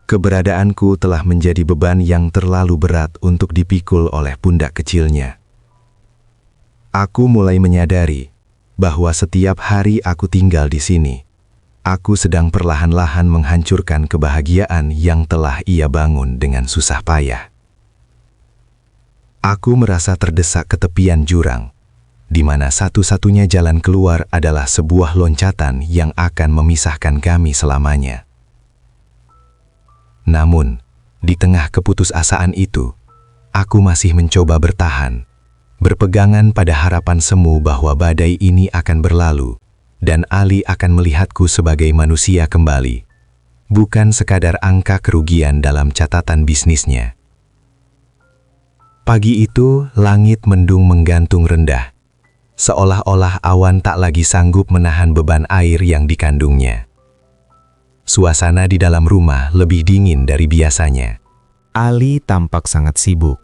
Keberadaanku telah menjadi beban yang terlalu berat untuk dipikul oleh pundak kecilnya. Aku mulai menyadari bahwa setiap hari aku tinggal di sini, aku sedang perlahan-lahan menghancurkan kebahagiaan yang telah ia bangun dengan susah payah. Aku merasa terdesak ke tepian jurang, di mana satu-satunya jalan keluar adalah sebuah loncatan yang akan memisahkan kami selamanya. Namun, di tengah keputusasaan itu, aku masih mencoba bertahan, berpegangan pada harapan semu bahwa badai ini akan berlalu, dan Ali akan melihatku sebagai manusia kembali, bukan sekadar angka kerugian dalam catatan bisnisnya. Pagi itu, langit mendung menggantung rendah, seolah-olah awan tak lagi sanggup menahan beban air yang dikandungnya. Suasana di dalam rumah lebih dingin dari biasanya. Ali tampak sangat sibuk,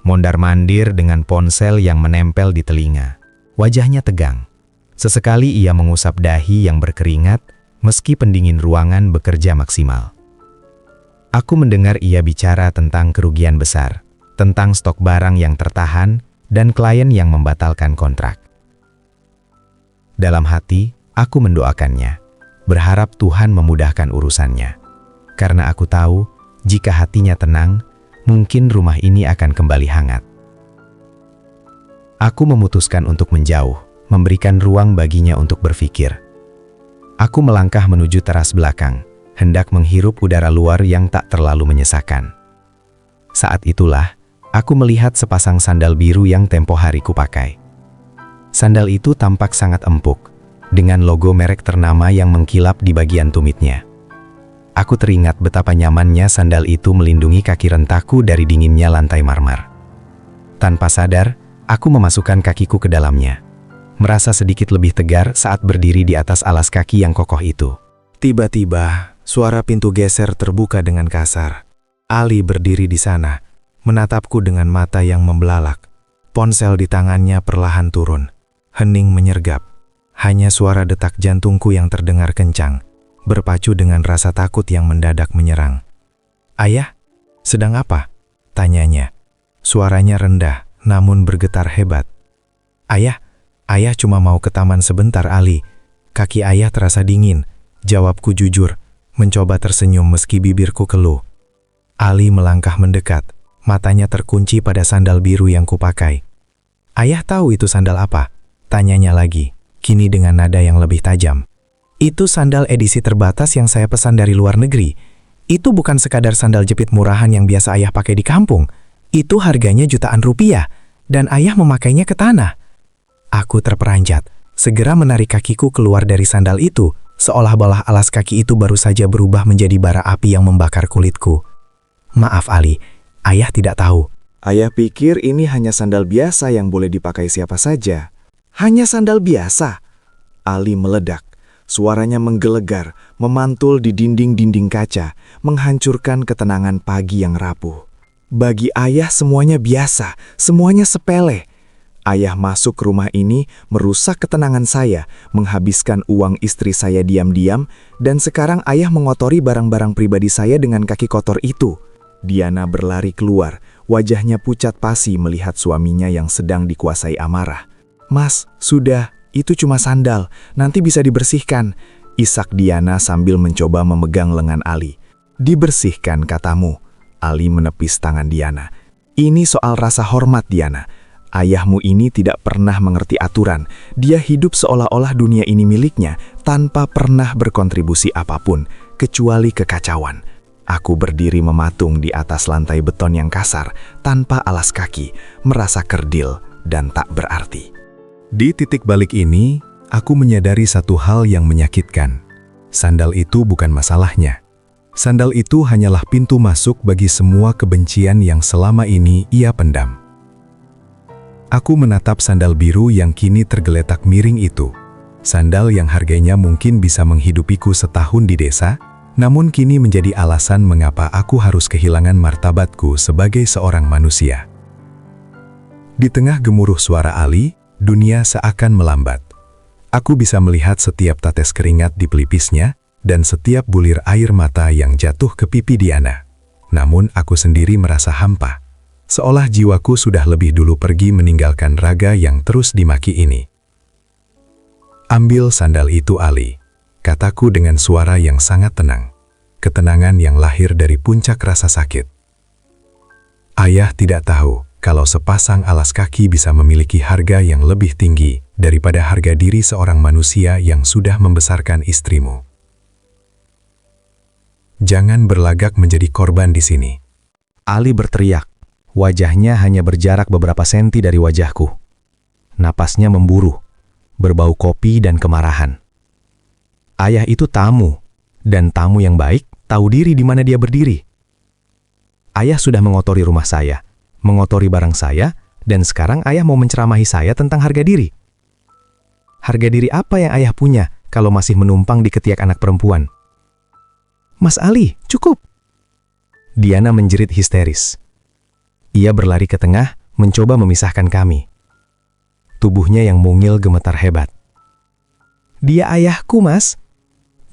mondar-mandir dengan ponsel yang menempel di telinga. Wajahnya tegang. Sesekali ia mengusap dahi yang berkeringat, meski pendingin ruangan bekerja maksimal. Aku mendengar ia bicara tentang kerugian besar, tentang stok barang yang tertahan, dan klien yang membatalkan kontrak. Dalam hati, aku mendoakannya, berharap Tuhan memudahkan urusannya. Karena aku tahu, jika hatinya tenang, mungkin rumah ini akan kembali hangat. Aku memutuskan untuk menjauh, memberikan ruang baginya untuk berpikir. Aku melangkah menuju teras belakang, hendak menghirup udara luar yang tak terlalu menyesakan. Saat itulah, aku melihat sepasang sandal biru yang tempo hari kupakai. Sandal itu tampak sangat empuk, dengan logo merek ternama yang mengkilap di bagian tumitnya. Aku teringat betapa nyamannya sandal itu melindungi kaki rentaku dari dinginnya lantai marmer. Tanpa sadar, aku memasukkan kakiku ke dalamnya, merasa sedikit lebih tegar saat berdiri di atas alas kaki yang kokoh itu. Tiba-tiba, suara pintu geser terbuka dengan kasar. Ali berdiri di sana, menatapku dengan mata yang membelalak. Ponsel di tangannya perlahan turun. Hening menyergap. Hanya suara detak jantungku yang terdengar kencang, berpacu dengan rasa takut yang mendadak menyerang. "Ayah, sedang apa?" tanyanya. Suaranya rendah, namun bergetar hebat. Ayah cuma mau ke taman sebentar, Ali." Kaki ayah terasa dingin, jawabku jujur, mencoba tersenyum meski bibirku keluh. Ali melangkah mendekat, matanya terkunci pada sandal biru yang kupakai. "Ayah tahu itu sandal apa?" tanyanya lagi, kini dengan nada yang lebih tajam. "Itu sandal edisi terbatas yang saya pesan dari luar negeri. Itu bukan sekadar sandal jepit murahan yang biasa ayah pakai di kampung. Itu harganya jutaan rupiah, dan ayah memakainya ke tanah." Aku terperanjat, segera menarik kakiku keluar dari sandal itu, seolah-olah alas kaki itu baru saja berubah menjadi bara api yang membakar kulitku. "Maaf Ali, ayah tidak tahu." Ayah pikir ini hanya sandal biasa yang boleh dipakai siapa saja. "Hanya sandal biasa?" Ali meledak. Suaranya menggelegar, memantul di dinding-dinding kaca, menghancurkan ketenangan pagi yang rapuh. Bagi ayah semuanya biasa, semuanya sepele. Ayah masuk ke rumah ini, merusak ketenangan saya, menghabiskan uang istri saya diam-diam, dan sekarang ayah mengotori barang-barang pribadi saya dengan kaki kotor itu. Diana berlari keluar, wajahnya pucat pasi melihat suaminya yang sedang dikuasai amarah. "Mas, sudah, itu cuma sandal, nanti bisa dibersihkan," isak Diana sambil mencoba memegang lengan Ali. "Dibersihkan katamu?" Ali menepis tangan Diana. "Ini soal rasa hormat, Diana. Ayahmu ini tidak pernah mengerti aturan. Dia hidup seolah-olah dunia ini miliknya, tanpa pernah berkontribusi apapun, kecuali kekacauan." Aku berdiri mematung di atas lantai beton yang kasar, tanpa alas kaki, merasa kerdil dan tak berarti. Di titik balik ini, aku menyadari satu hal yang menyakitkan. Sandal itu bukan masalahnya. Sandal itu hanyalah pintu masuk bagi semua kebencian yang selama ini ia pendam. Aku menatap sandal biru yang kini tergeletak miring itu. Sandal yang harganya mungkin bisa menghidupiku setahun di desa, namun kini menjadi alasan mengapa aku harus kehilangan martabatku sebagai seorang manusia. Di tengah gemuruh suara Ali, dunia seakan melambat. Aku bisa melihat setiap tetes keringat di pelipisnya dan setiap bulir air mata yang jatuh ke pipi Diana. Namun aku sendiri merasa hampa, seolah jiwaku sudah lebih dulu pergi meninggalkan raga yang terus dimaki ini. Ambil sandal itu, Ali, kataku dengan suara yang sangat tenang. Ketenangan yang lahir dari puncak rasa sakit. Ayah tidak tahu kalau sepasang alas kaki bisa memiliki harga yang lebih tinggi daripada harga diri seorang manusia yang sudah membesarkan istrimu. Jangan berlagak menjadi korban di sini. Ali berteriak. Wajahnya hanya berjarak beberapa senti dari wajahku. Napasnya memburu, berbau kopi dan kemarahan. Ayah itu tamu, dan tamu yang baik tahu diri di mana dia berdiri. Ayah sudah mengotori rumah saya, mengotori barang saya, dan sekarang ayah mau menceramahi saya tentang harga diri. Harga diri apa yang ayah punya kalau masih menumpang di ketiak anak perempuan? Mas Ali, cukup! Diana menjerit histeris. Ia berlari ke tengah, mencoba memisahkan kami. Tubuhnya yang mungil gemetar hebat. Dia ayahku, Mas.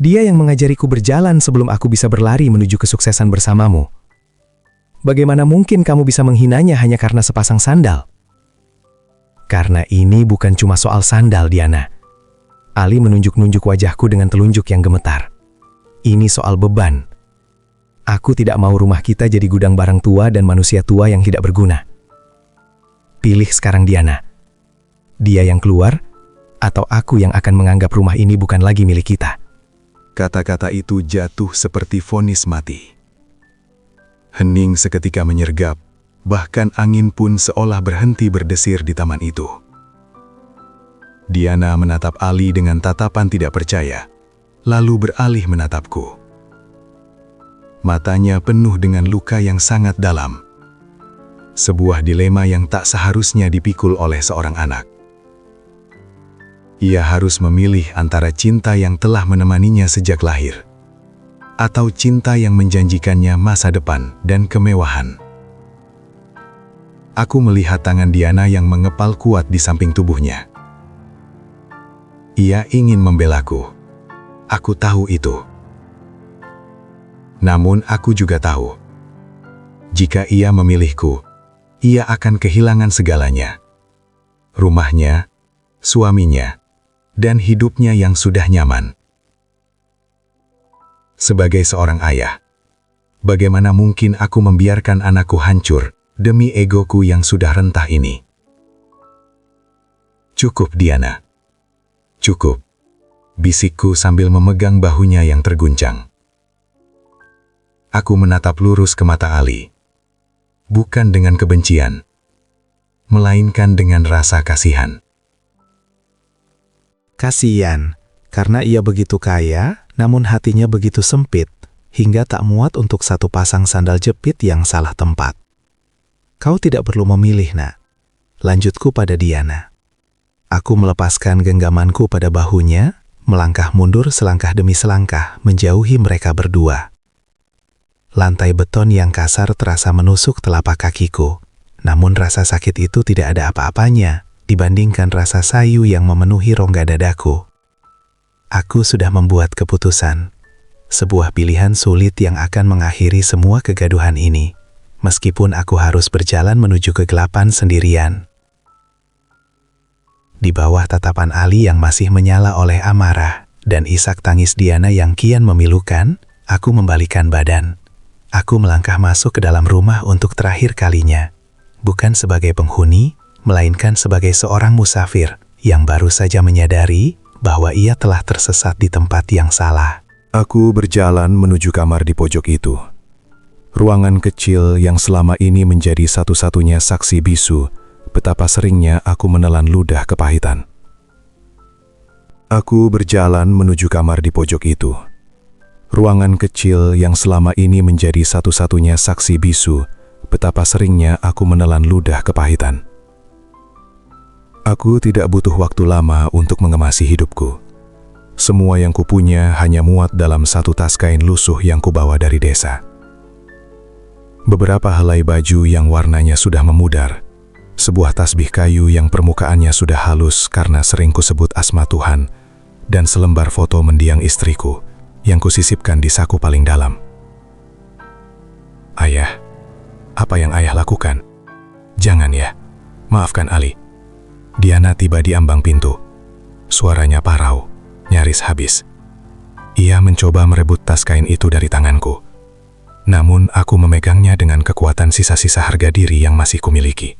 Dia yang mengajariku berjalan sebelum aku bisa berlari menuju kesuksesan bersamamu. Bagaimana mungkin kamu bisa menghinanya hanya karena sepasang sandal? Karena ini bukan cuma soal sandal, Diana. Ali menunjuk-nunjuk wajahku dengan telunjuk yang gemetar. Ini soal beban. Aku tidak mau rumah kita jadi gudang barang tua dan manusia tua yang tidak berguna. Pilih sekarang, Diana. Dia yang keluar, atau aku yang akan menganggap rumah ini bukan lagi milik kita. Kata-kata itu jatuh seperti vonis mati. Hening seketika menyergap, bahkan angin pun seolah berhenti berdesir di taman itu. Diana menatap Ali dengan tatapan tidak percaya, lalu beralih menatapku. Matanya penuh dengan luka yang sangat dalam. Sebuah dilema yang tak seharusnya dipikul oleh seorang anak. Ia harus memilih antara cinta yang telah menemaninya sejak lahir, atau cinta yang menjanjikannya masa depan dan kemewahan. Aku melihat tangan Diana yang mengepal kuat di samping tubuhnya. Ia ingin membelaku. Aku tahu itu. Namun aku juga tahu, jika ia memilihku, ia akan kehilangan segalanya. Rumahnya, suaminya, dan hidupnya yang sudah nyaman. Sebagai seorang ayah, bagaimana mungkin aku membiarkan anakku hancur demi egoku yang sudah rentah ini? Cukup, Diana. Cukup, bisikku sambil memegang bahunya yang terguncang. Aku menatap lurus ke mata Ali. Bukan dengan kebencian, melainkan dengan rasa kasihan. Kasian, karena ia begitu kaya, namun hatinya begitu sempit, hingga tak muat untuk satu pasang sandal jepit yang salah tempat. Kau tidak perlu memilih, nak. Lanjutku pada Diana. Aku melepaskan genggamanku pada bahunya, melangkah mundur selangkah demi selangkah, menjauhi mereka berdua. Lantai beton yang kasar terasa menusuk telapak kakiku, namun rasa sakit itu tidak ada apa-apanya dibandingkan rasa sayu yang memenuhi rongga dadaku. Aku sudah membuat keputusan, sebuah pilihan sulit yang akan mengakhiri semua kegaduhan ini, meskipun aku harus berjalan menuju kegelapan sendirian. Di bawah tatapan Ali yang masih menyala oleh amarah, dan isak tangis Diana yang kian memilukan, aku membalikkan badan. Aku melangkah masuk ke dalam rumah untuk terakhir kalinya, bukan sebagai penghuni, melainkan sebagai seorang musafir yang baru saja menyadari bahwa ia telah tersesat di tempat yang salah. Aku berjalan menuju kamar di pojok itu. Ruangan kecil yang selama ini menjadi satu-satunya saksi bisu betapa seringnya aku menelan ludah kepahitan. Aku berjalan menuju kamar di pojok itu. Ruangan kecil yang selama ini menjadi satu-satunya saksi bisu betapa seringnya aku menelan ludah kepahitan. Aku tidak butuh waktu lama untuk mengemasi hidupku. Semua yang kupunya hanya muat dalam satu tas kain lusuh yang kubawa dari desa. Beberapa helai baju yang warnanya sudah memudar, sebuah tasbih kayu yang permukaannya sudah halus karena sering kusebut asma Tuhan, dan selembar foto mendiang istriku yang kusisipkan di saku paling dalam. Ayah, apa yang ayah lakukan? Jangan ya, maafkan Ali. Diana tiba di ambang pintu. Suaranya parau, nyaris habis. Ia mencoba merebut tas kain itu dari tanganku. Namun aku memegangnya dengan kekuatan sisa-sisa harga diri yang masih kumiliki.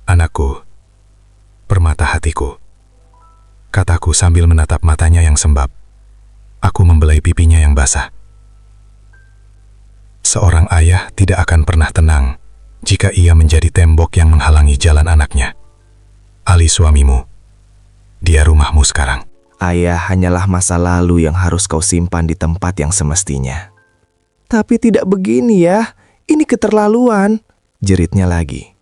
Anakku, permata hatiku, kataku sambil menatap matanya yang sembab. Aku membelai pipinya yang basah. Seorang ayah tidak akan pernah tenang jika ia menjadi tembok yang menghalangi jalan anaknya. Ali suamimu, dia rumahmu sekarang. Ayah hanyalah masa lalu yang harus kau simpan di tempat yang semestinya. Tapi tidak begini ya, ini keterlaluan, jeritnya lagi.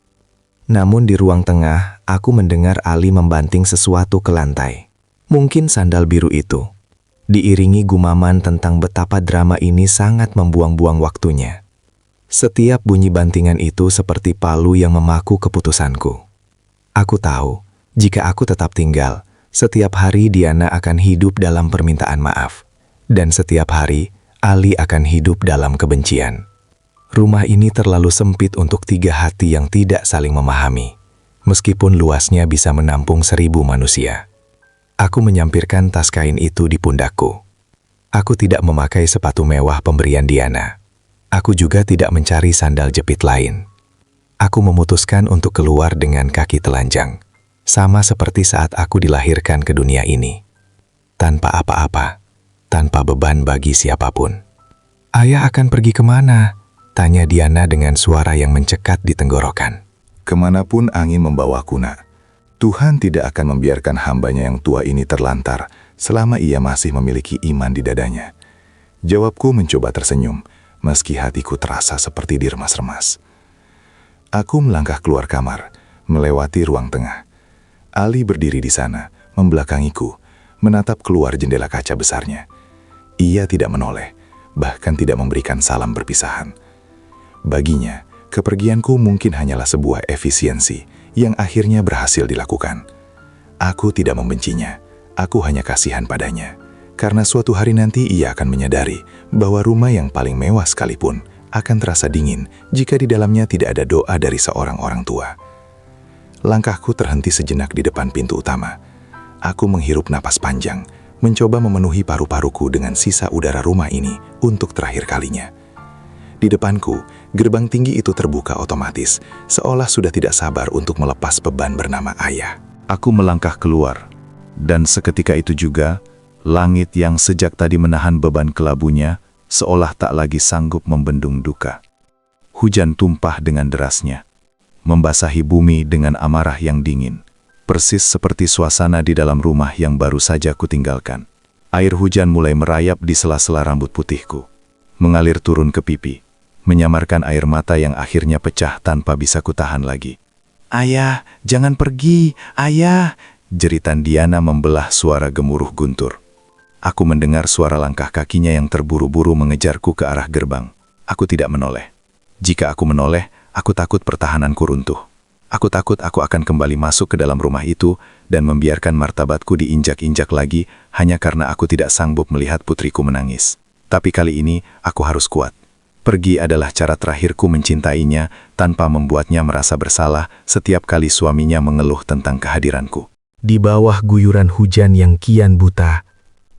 Namun di ruang tengah, aku mendengar Ali membanting sesuatu ke lantai. Mungkin sandal biru itu. Diiringi gumaman tentang betapa drama ini sangat membuang-buang waktunya. Setiap bunyi bantingan itu seperti palu yang memaku keputusanku. Aku tahu, jika aku tetap tinggal, setiap hari Diana akan hidup dalam permintaan maaf. Dan setiap hari, Ali akan hidup dalam kebencian. Rumah ini terlalu sempit untuk 3 hati yang tidak saling memahami. Meskipun luasnya bisa menampung 1000 manusia. Aku menyampirkan tas kain itu di pundakku. Aku tidak memakai sepatu mewah pemberian Diana. Aku juga tidak mencari sandal jepit lain. Aku memutuskan untuk keluar dengan kaki telanjang. Sama seperti saat aku dilahirkan ke dunia ini. Tanpa apa-apa. Tanpa beban bagi siapapun. Ayah akan pergi kemana? Tanya Diana dengan suara yang mencekat di tenggorokan. Kemanapun angin membawaku, nak. Tuhan tidak akan membiarkan hambanya yang tua ini terlantar selama ia masih memiliki iman di dadanya. Jawabku mencoba tersenyum, meski hatiku terasa seperti diremas-remas. Aku melangkah keluar kamar, melewati ruang tengah. Ali berdiri di sana, membelakangiku, menatap keluar jendela kaca besarnya. Ia tidak menoleh, bahkan tidak memberikan salam perpisahan. Baginya, kepergianku mungkin hanyalah sebuah efisiensi yang akhirnya berhasil dilakukan. Aku tidak membencinya, aku hanya kasihan padanya. Karena suatu hari nanti ia akan menyadari bahwa rumah yang paling mewah sekalipun akan terasa dingin jika di dalamnya tidak ada doa dari seorang orang tua. Langkahku terhenti sejenak di depan pintu utama. Aku menghirup napas panjang, mencoba memenuhi paru-paruku dengan sisa udara rumah ini untuk terakhir kalinya. Di depanku, gerbang tinggi itu terbuka otomatis, seolah sudah tidak sabar untuk melepas beban bernama ayah. Aku melangkah keluar, dan seketika itu juga, langit yang sejak tadi menahan beban kelabunya, seolah tak lagi sanggup membendung duka. Hujan tumpah dengan derasnya, membasahi bumi dengan amarah yang dingin, persis seperti suasana di dalam rumah yang baru saja kutinggalkan. Air hujan mulai merayap di sela-sela rambut putihku, mengalir turun ke pipi, menyamarkan air mata yang akhirnya pecah tanpa bisa kutahan lagi. "Ayah, jangan pergi, ayah!" Jeritan Diana membelah suara gemuruh guntur. Aku mendengar suara langkah kakinya yang terburu-buru mengejarku ke arah gerbang. Aku tidak menoleh. Jika aku menoleh, aku takut pertahananku runtuh. Aku takut aku akan kembali masuk ke dalam rumah itu dan membiarkan martabatku diinjak-injak lagi hanya karena aku tidak sanggup melihat putriku menangis. Tapi kali ini, aku harus kuat. Pergi adalah cara terakhirku mencintainya tanpa membuatnya merasa bersalah setiap kali suaminya mengeluh tentang kehadiranku. Di bawah guyuran hujan yang kian buta,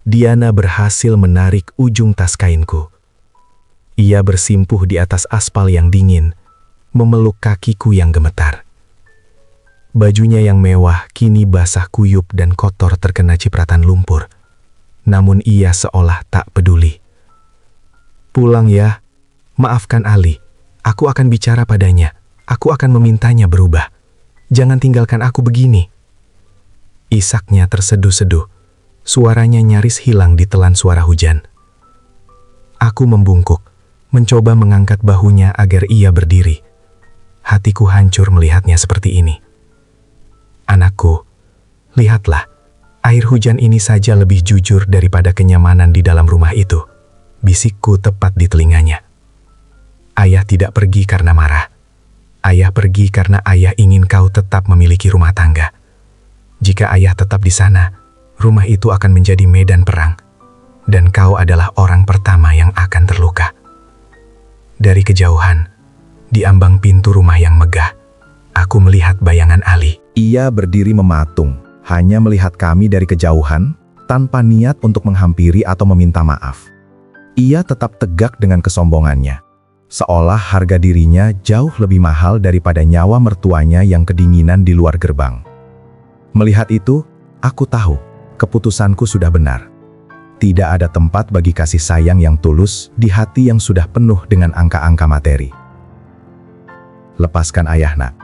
Diana berhasil menarik ujung tas kainku. Ia bersimpuh di atas aspal yang dingin, memeluk kakiku yang gemetar. Bajunya yang mewah kini basah kuyup dan kotor terkena cipratan lumpur. Namun ia seolah tak peduli. "Pulang ya, maafkan Ali. Aku akan bicara padanya. Aku akan memintanya berubah. Jangan tinggalkan aku begini." Isaknya terseduh-seduh. Suaranya nyaris hilang di telan suara hujan. Aku membungkuk, mencoba mengangkat bahunya agar ia berdiri. Hatiku hancur melihatnya seperti ini. "Anakku, lihatlah, air hujan ini saja lebih jujur daripada kenyamanan di dalam rumah itu," bisikku tepat di telinganya. "Ayah tidak pergi karena marah. Ayah pergi karena ayah ingin kau tetap memiliki rumah tangga. Jika ayah tetap di sana, rumah itu akan menjadi medan perang, dan kau adalah orang pertama yang akan terluka." Dari kejauhan, di ambang pintu rumah yang megah, aku melihat bayangan Ali. Ia berdiri mematung, hanya melihat kami dari kejauhan, tanpa niat untuk menghampiri atau meminta maaf. Ia tetap tegak dengan kesombongannya, seolah harga dirinya jauh lebih mahal daripada nyawa mertuanya yang kedinginan di luar gerbang. Melihat itu, aku tahu, keputusanku sudah benar. Tidak ada tempat bagi kasih sayang yang tulus di hati yang sudah penuh dengan angka-angka materi. Lepaskan ayah, nak.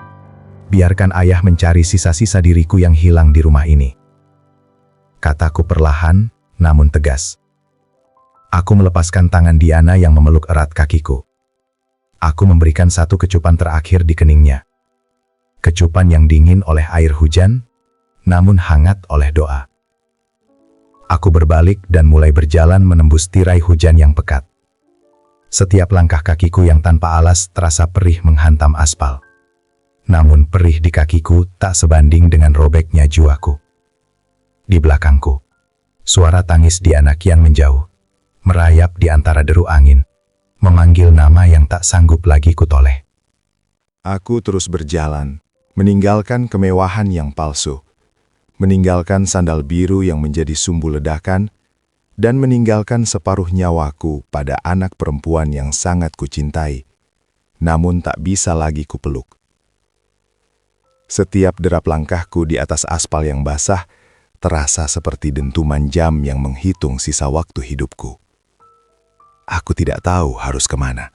Biarkan ayah mencari sisa-sisa diriku yang hilang di rumah ini. Kataku perlahan, namun tegas. Aku melepaskan tangan Diana yang memeluk erat kakiku. Aku memberikan satu kecupan terakhir di keningnya. Kecupan yang dingin oleh air hujan, namun hangat oleh doa. Aku berbalik dan mulai berjalan menembus tirai hujan yang pekat. Setiap langkah kakiku yang tanpa alas terasa perih menghantam aspal. Namun perih di kakiku tak sebanding dengan robeknya jiwaku. Di belakangku, suara tangis Diana kian menjauh, merayap di antara deru angin, memanggil nama yang tak sanggup lagi kutoleh. Aku terus berjalan, meninggalkan kemewahan yang palsu, meninggalkan sandal biru yang menjadi sumbu ledakan, dan meninggalkan separuh nyawaku pada anak perempuan yang sangat kucintai, namun tak bisa lagi kupeluk. Setiap derap langkahku di atas aspal yang basah terasa seperti dentuman jam yang menghitung sisa waktu hidupku. Aku tidak tahu harus kemana,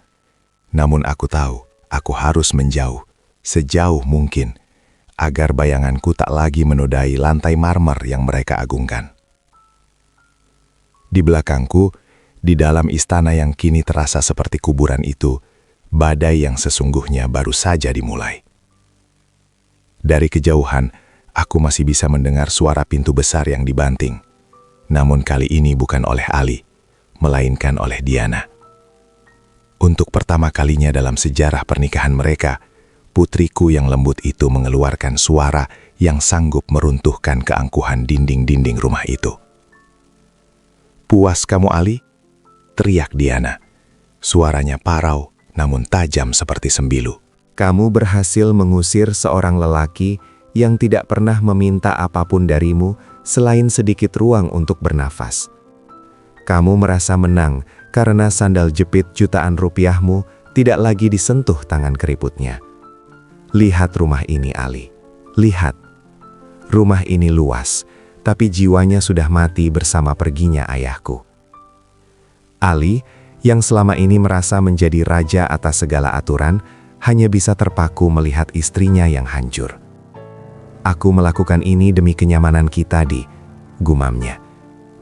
namun aku tahu aku harus menjauh, sejauh mungkin, agar bayanganku tak lagi menodai lantai marmer yang mereka agungkan. Di belakangku, di dalam istana yang kini terasa seperti kuburan itu, badai yang sesungguhnya baru saja dimulai. Dari kejauhan, aku masih bisa mendengar suara pintu besar yang dibanting. Namun kali ini bukan oleh Ali, melainkan oleh Diana. Untuk pertama kalinya dalam sejarah pernikahan mereka, putriku yang lembut itu mengeluarkan suara yang sanggup meruntuhkan keangkuhan dinding-dinding rumah itu. "Puas kamu, Ali?" teriak Diana. Suaranya parau, namun tajam seperti sembilu. Kamu berhasil mengusir seorang lelaki yang tidak pernah meminta apapun darimu selain sedikit ruang untuk bernafas. Kamu merasa menang karena sandal jepit jutaan rupiahmu tidak lagi disentuh tangan keriputnya. Lihat rumah ini, Ali. Lihat. Rumah ini luas, tapi jiwanya sudah mati bersama perginya ayahku. Ali, yang selama ini merasa menjadi raja atas segala aturan, hanya bisa terpaku melihat istrinya yang hancur. Aku melakukan ini demi kenyamanan kita, Di, gumamnya.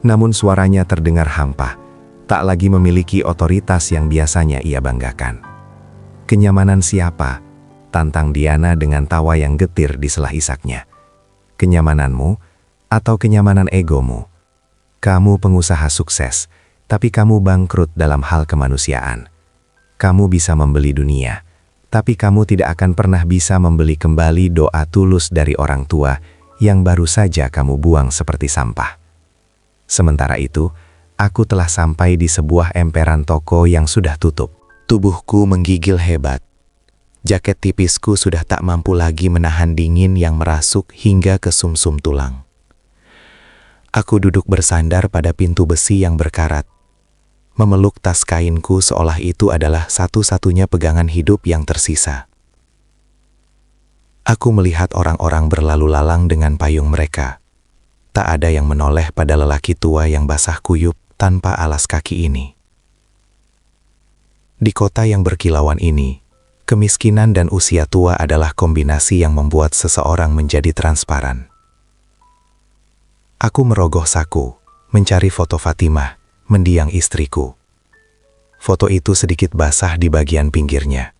Namun suaranya terdengar hampa, tak lagi memiliki otoritas yang biasanya ia banggakan. Kenyamanan siapa? Tantang Diana dengan tawa yang getir di sela isaknya. Kenyamananmu atau kenyamanan egomu? Kamu pengusaha sukses, tapi kamu bangkrut dalam hal kemanusiaan. Kamu bisa membeli dunia, tapi kamu tidak akan pernah bisa membeli kembali doa tulus dari orang tua yang baru saja kamu buang seperti sampah. Sementara itu, aku telah sampai di sebuah emperan toko yang sudah tutup. Tubuhku menggigil hebat. Jaket tipisku sudah tak mampu lagi menahan dingin yang merasuk hingga ke sumsum tulang. Aku duduk bersandar pada pintu besi yang berkarat, memeluk tas kainku seolah itu adalah satu-satunya pegangan hidup yang tersisa. Aku melihat orang-orang berlalu lalang dengan payung mereka. Tak ada yang menoleh pada lelaki tua yang basah kuyup tanpa alas kaki ini. Di kota yang berkilauan ini, kemiskinan dan usia tua adalah kombinasi yang membuat seseorang menjadi transparan. Aku merogoh saku, mencari foto Fatimah, mendiang istriku. Foto itu sedikit basah di bagian pinggirnya.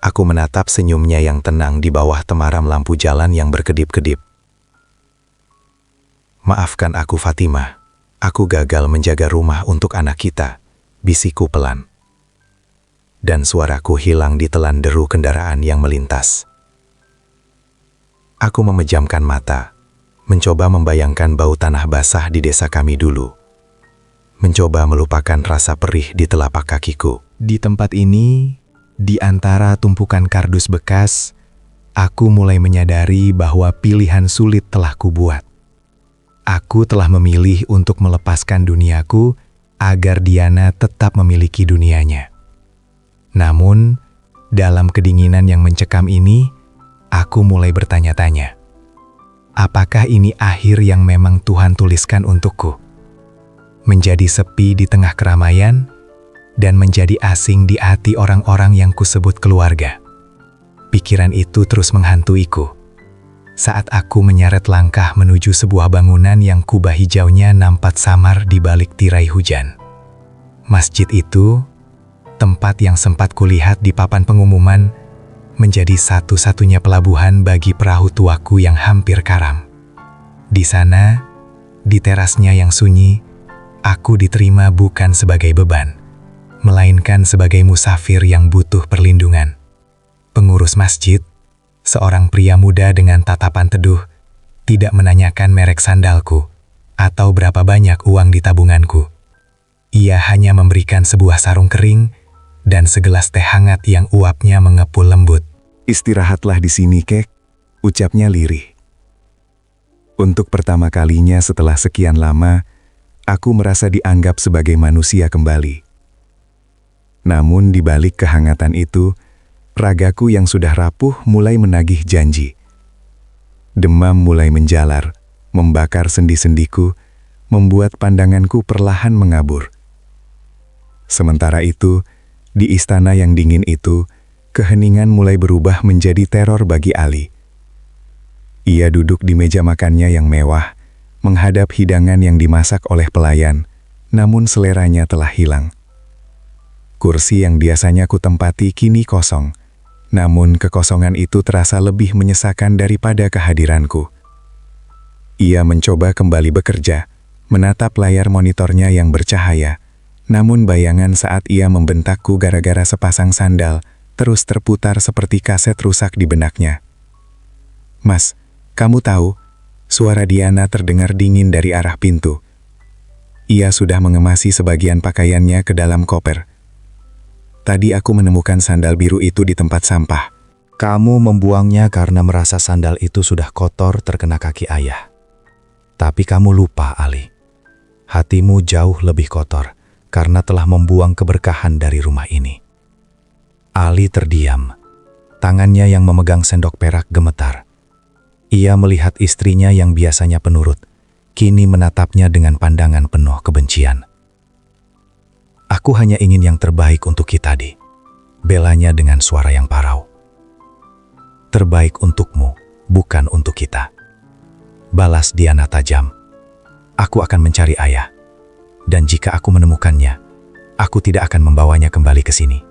Aku menatap senyumnya yang tenang di bawah temaram lampu jalan yang berkedip-kedip. "Maafkan aku, Fatimah. Aku gagal menjaga rumah untuk anak kita," bisikku pelan. Dan suaraku hilang ditelan deru kendaraan yang melintas. Aku memejamkan mata, mencoba membayangkan bau tanah basah di desa kami dulu. Mencoba melupakan rasa perih di telapak kakiku. Di tempat ini, di antara tumpukan kardus bekas, aku mulai menyadari bahwa pilihan sulit telah kubuat. Aku telah memilih untuk melepaskan duniaku agar Diana tetap memiliki dunianya. Namun, dalam kedinginan yang mencekam ini, aku mulai bertanya-tanya, apakah ini akhir yang memang Tuhan tuliskan untukku? Menjadi sepi di tengah keramaian, dan menjadi asing di hati orang-orang yang kusebut keluarga. Pikiran itu terus menghantuiku. Saat aku menyeret langkah menuju sebuah bangunan yang kubah hijaunya nampak samar di balik tirai hujan. Masjid itu, tempat yang sempat kulihat di papan pengumuman, menjadi satu-satunya pelabuhan bagi perahu tuaku yang hampir karam. Di sana, di terasnya yang sunyi, aku diterima bukan sebagai beban, melainkan sebagai musafir yang butuh perlindungan. Pengurus masjid, seorang pria muda dengan tatapan teduh, tidak menanyakan merek sandalku atau berapa banyak uang di tabunganku. Ia hanya memberikan sebuah sarung kering dan segelas teh hangat yang uapnya mengepul lembut. Istirahatlah di sini, Kek, ucapnya lirih. Untuk pertama kalinya setelah sekian lama, aku merasa dianggap sebagai manusia kembali. Namun di balik kehangatan itu, ragaku yang sudah rapuh mulai menagih janji. Demam mulai menjalar, membakar sendi-sendiku, membuat pandanganku perlahan mengabur. Sementara itu, di istana yang dingin itu, keheningan mulai berubah menjadi teror bagi Ali. Ia duduk di meja makannya yang mewah, menghadap hidangan yang dimasak oleh pelayan, namun seleranya telah hilang. Kursi yang biasanya kutempati kini kosong, namun kekosongan itu terasa lebih menyesakan daripada kehadiranku. Ia mencoba kembali bekerja, menatap layar monitornya yang bercahaya, namun bayangan saat ia membentakku gara-gara sepasang sandal terus terputar seperti kaset rusak di benaknya. "Mas, kamu tahu?" Suara Diana terdengar dingin dari arah pintu. Ia sudah mengemasi sebagian pakaiannya ke dalam koper. "Tadi aku menemukan sandal biru itu di tempat sampah." Kamu membuangnya karena merasa sandal itu sudah kotor terkena kaki ayah. Tapi kamu lupa, Ali. Hatimu jauh lebih kotor karena telah membuang keberkahan dari rumah ini. Ali terdiam. Tangannya yang memegang sendok perak gemetar. Ia melihat istrinya yang biasanya penurut, kini menatapnya dengan pandangan penuh kebencian. "Aku hanya ingin yang terbaik untuk kita, Di," belanya dengan suara yang parau. "Terbaik untukmu, bukan untuk kita," balas Diana tajam. "Aku akan mencari ayah, dan jika aku menemukannya, aku tidak akan membawanya kembali ke sini.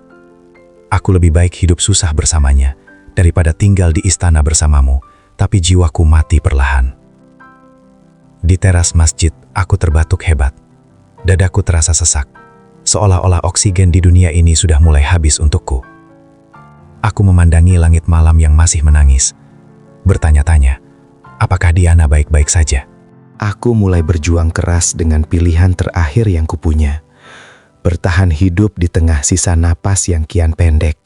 Aku lebih baik hidup susah bersamanya daripada tinggal di istana bersamamu, tapi jiwaku mati perlahan." Di teras masjid, aku terbatuk hebat. Dadaku terasa sesak, seolah-olah oksigen di dunia ini sudah mulai habis untukku. Aku memandangi langit malam yang masih menangis, bertanya-tanya, apakah Diana baik-baik saja? Aku mulai berjuang keras dengan pilihan terakhir yang kupunya. Bertahan hidup di tengah sisa napas yang kian pendek,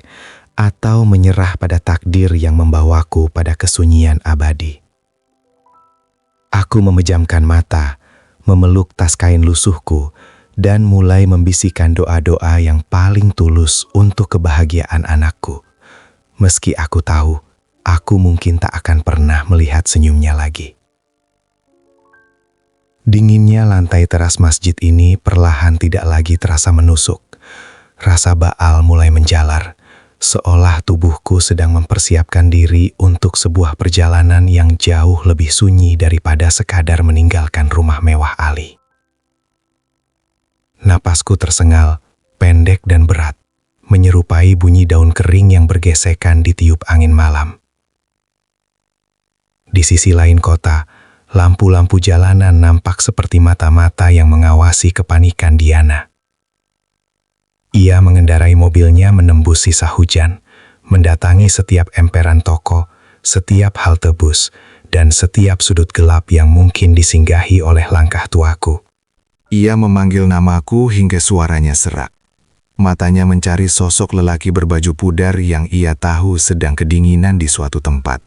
atau menyerah pada takdir yang membawaku pada kesunyian abadi. Aku memejamkan mata, memeluk tas kain lusuhku, dan mulai membisikkan doa-doa yang paling tulus untuk kebahagiaan anakku. Meski aku tahu, aku mungkin tak akan pernah melihat senyumnya lagi. Dinginnya lantai teras masjid ini perlahan tidak lagi terasa menusuk. Rasa baal mulai menjalar, seolah tubuhku sedang mempersiapkan diri untuk sebuah perjalanan yang jauh lebih sunyi daripada sekadar meninggalkan rumah mewah Ali. Napasku tersengal, pendek dan berat, menyerupai bunyi daun kering yang bergesekan ditiup angin malam. Di sisi lain kota, lampu-lampu jalanan nampak seperti mata-mata yang mengawasi kepanikan Diana. Ia mengendarai mobilnya menembus sisa hujan, mendatangi setiap emperan toko, setiap halte bus, dan setiap sudut gelap yang mungkin disinggahi oleh langkah tuaku. Ia memanggil namaku hingga suaranya serak. Matanya mencari sosok lelaki berbaju pudar yang ia tahu sedang kedinginan di suatu tempat.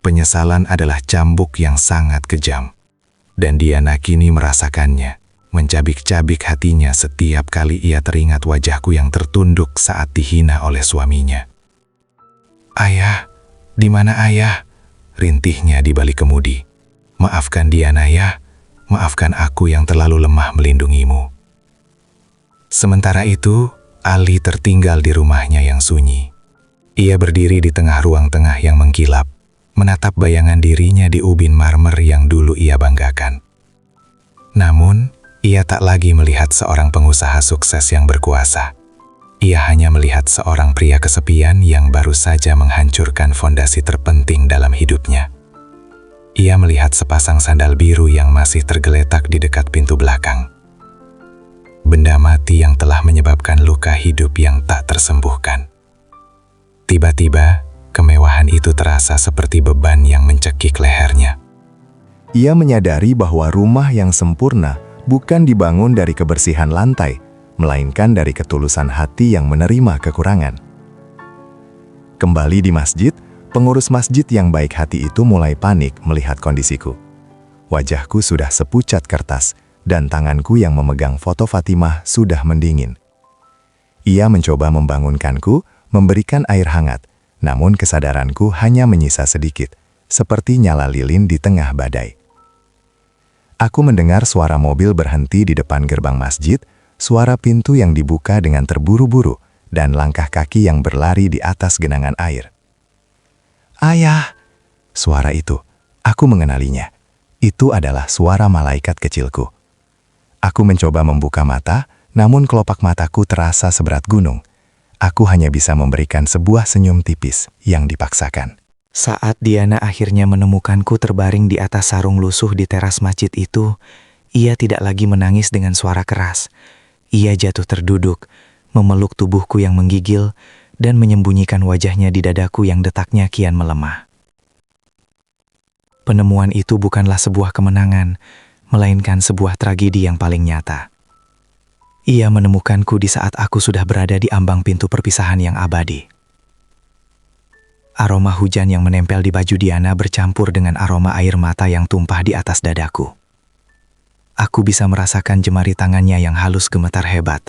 Penyesalan adalah cambuk yang sangat kejam, dan Diana kini merasakannya, mencabik-cabik hatinya setiap kali ia teringat wajahku yang tertunduk saat dihina oleh suaminya. "Ayah, di mana ayah?" rintihnya di balik kemudi. "Maafkan Diana ya, maafkan aku yang terlalu lemah melindungimu." Sementara itu, Ali tertinggal di rumahnya yang sunyi. Ia berdiri di tengah ruang tengah yang mengkilap, menatap bayangan dirinya di ubin marmer yang dulu ia banggakan. Namun, ia tak lagi melihat seorang pengusaha sukses yang berkuasa. Ia hanya melihat seorang pria kesepian yang baru saja menghancurkan fondasi terpenting dalam hidupnya. Ia melihat sepasang sandal biru yang masih tergeletak di dekat pintu belakang. Benda mati yang telah menyebabkan luka hidup yang tak tersembuhkan. Tiba-tiba, kemewahan itu terasa seperti beban yang mencekik lehernya. Ia menyadari bahwa rumah yang sempurna bukan dibangun dari kebersihan lantai, melainkan dari ketulusan hati yang menerima kekurangan. Kembali di masjid, pengurus masjid yang baik hati itu mulai panik melihat kondisiku. Wajahku sudah sepucat kertas, dan tanganku yang memegang foto Fatimah sudah mendingin. Ia mencoba membangunkanku, memberikan air hangat, namun kesadaranku hanya menyisa sedikit, seperti nyala lilin di tengah badai. Aku mendengar suara mobil berhenti di depan gerbang masjid, suara pintu yang dibuka dengan terburu-buru, dan langkah kaki yang berlari di atas genangan air. "Ayah!" Suara itu, aku mengenalinya. Itu adalah suara malaikat kecilku. Aku mencoba membuka mata, namun kelopak mataku terasa seberat gunung. Aku hanya bisa memberikan sebuah senyum tipis yang dipaksakan. Saat Diana akhirnya menemukanku terbaring di atas sarung lusuh di teras masjid itu, ia tidak lagi menangis dengan suara keras. Ia jatuh terduduk, memeluk tubuhku yang menggigil, dan menyembunyikan wajahnya di dadaku yang detaknya kian melemah. Penemuan itu bukanlah sebuah kemenangan, melainkan sebuah tragedi yang paling nyata. Ia menemukanku di saat aku sudah berada di ambang pintu perpisahan yang abadi. Aroma hujan yang menempel di baju Diana bercampur dengan aroma air mata yang tumpah di atas dadaku. Aku bisa merasakan jemari tangannya yang halus gemetar hebat,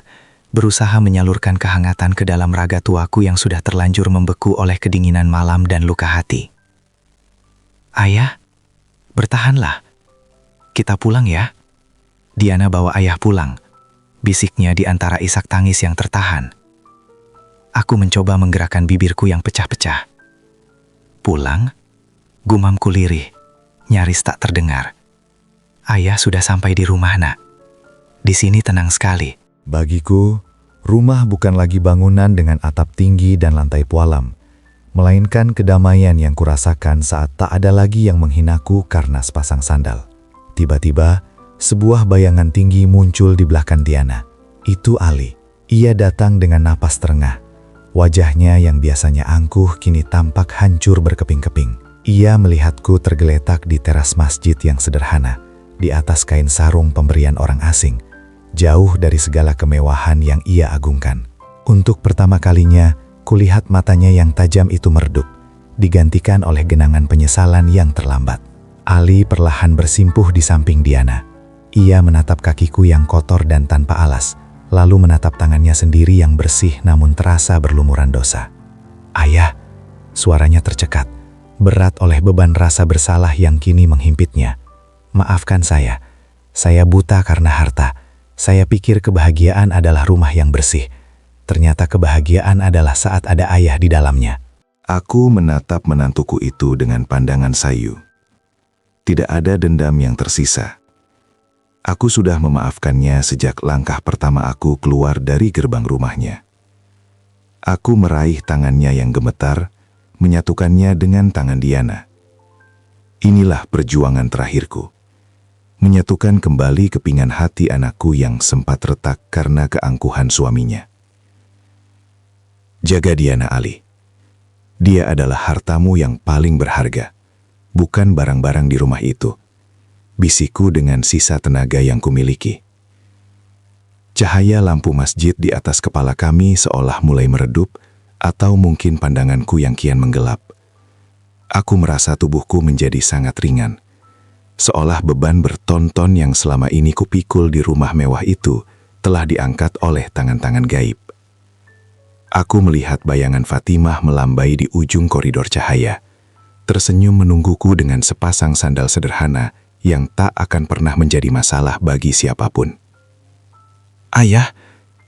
berusaha menyalurkan kehangatan ke dalam raga tuaku yang sudah terlanjur membeku oleh kedinginan malam dan luka hati. "Ayah, bertahanlah. Kita pulang ya." Diana bawa ayah pulang, bisiknya di antara isak tangis yang tertahan. Aku mencoba menggerakkan bibirku yang pecah-pecah. "Pulang?" Gumamku lirih, nyaris tak terdengar. "Ayah sudah sampai di rumah, Nak. Di sini tenang sekali." Bagiku, rumah bukan lagi bangunan dengan atap tinggi dan lantai pualam, melainkan kedamaian yang kurasakan saat tak ada lagi yang menghinaku karena sepasang sandal. Tiba-tiba, sebuah bayangan tinggi muncul di belakang Diana. Itu Ali. Ia datang dengan napas terengah. Wajahnya yang biasanya angkuh kini tampak hancur berkeping-keping. Ia melihatku tergeletak di teras masjid yang sederhana, di atas kain sarung pemberian orang asing, jauh dari segala kemewahan yang ia agungkan. Untuk pertama kalinya, kulihat matanya yang tajam itu meredup, digantikan oleh genangan penyesalan yang terlambat. Ali perlahan bersimpuh di samping Diana. Ia menatap kakiku yang kotor dan tanpa alas, lalu menatap tangannya sendiri yang bersih namun terasa berlumuran dosa. "Ayah," suaranya tercekat, berat oleh beban rasa bersalah yang kini menghimpitnya. "Maafkan saya buta karena harta. Saya pikir kebahagiaan adalah rumah yang bersih. Ternyata kebahagiaan adalah saat ada ayah di dalamnya." Aku menatap menantuku itu dengan pandangan sayu. Tidak ada dendam yang tersisa. Aku sudah memaafkannya sejak langkah pertama aku keluar dari gerbang rumahnya. Aku meraih tangannya yang gemetar, menyatukannya dengan tangan Diana. Inilah perjuangan terakhirku. Menyatukan kembali kepingan hati anakku yang sempat retak karena keangkuhan suaminya. Jaga Diana, Ali. Dia adalah hartamu yang paling berharga, bukan barang-barang di rumah itu, bisikku dengan sisa tenaga yang kumiliki. Cahaya lampu masjid di atas kepala kami seolah mulai meredup, atau mungkin pandanganku yang kian menggelap. Aku merasa tubuhku menjadi sangat ringan, seolah beban berton-ton yang selama ini kupikul di rumah mewah itu telah diangkat oleh tangan-tangan gaib. Aku melihat bayangan Fatimah melambai di ujung koridor cahaya, tersenyum menungguku dengan sepasang sandal sederhana yang tak akan pernah menjadi masalah bagi siapapun. "Ayah,"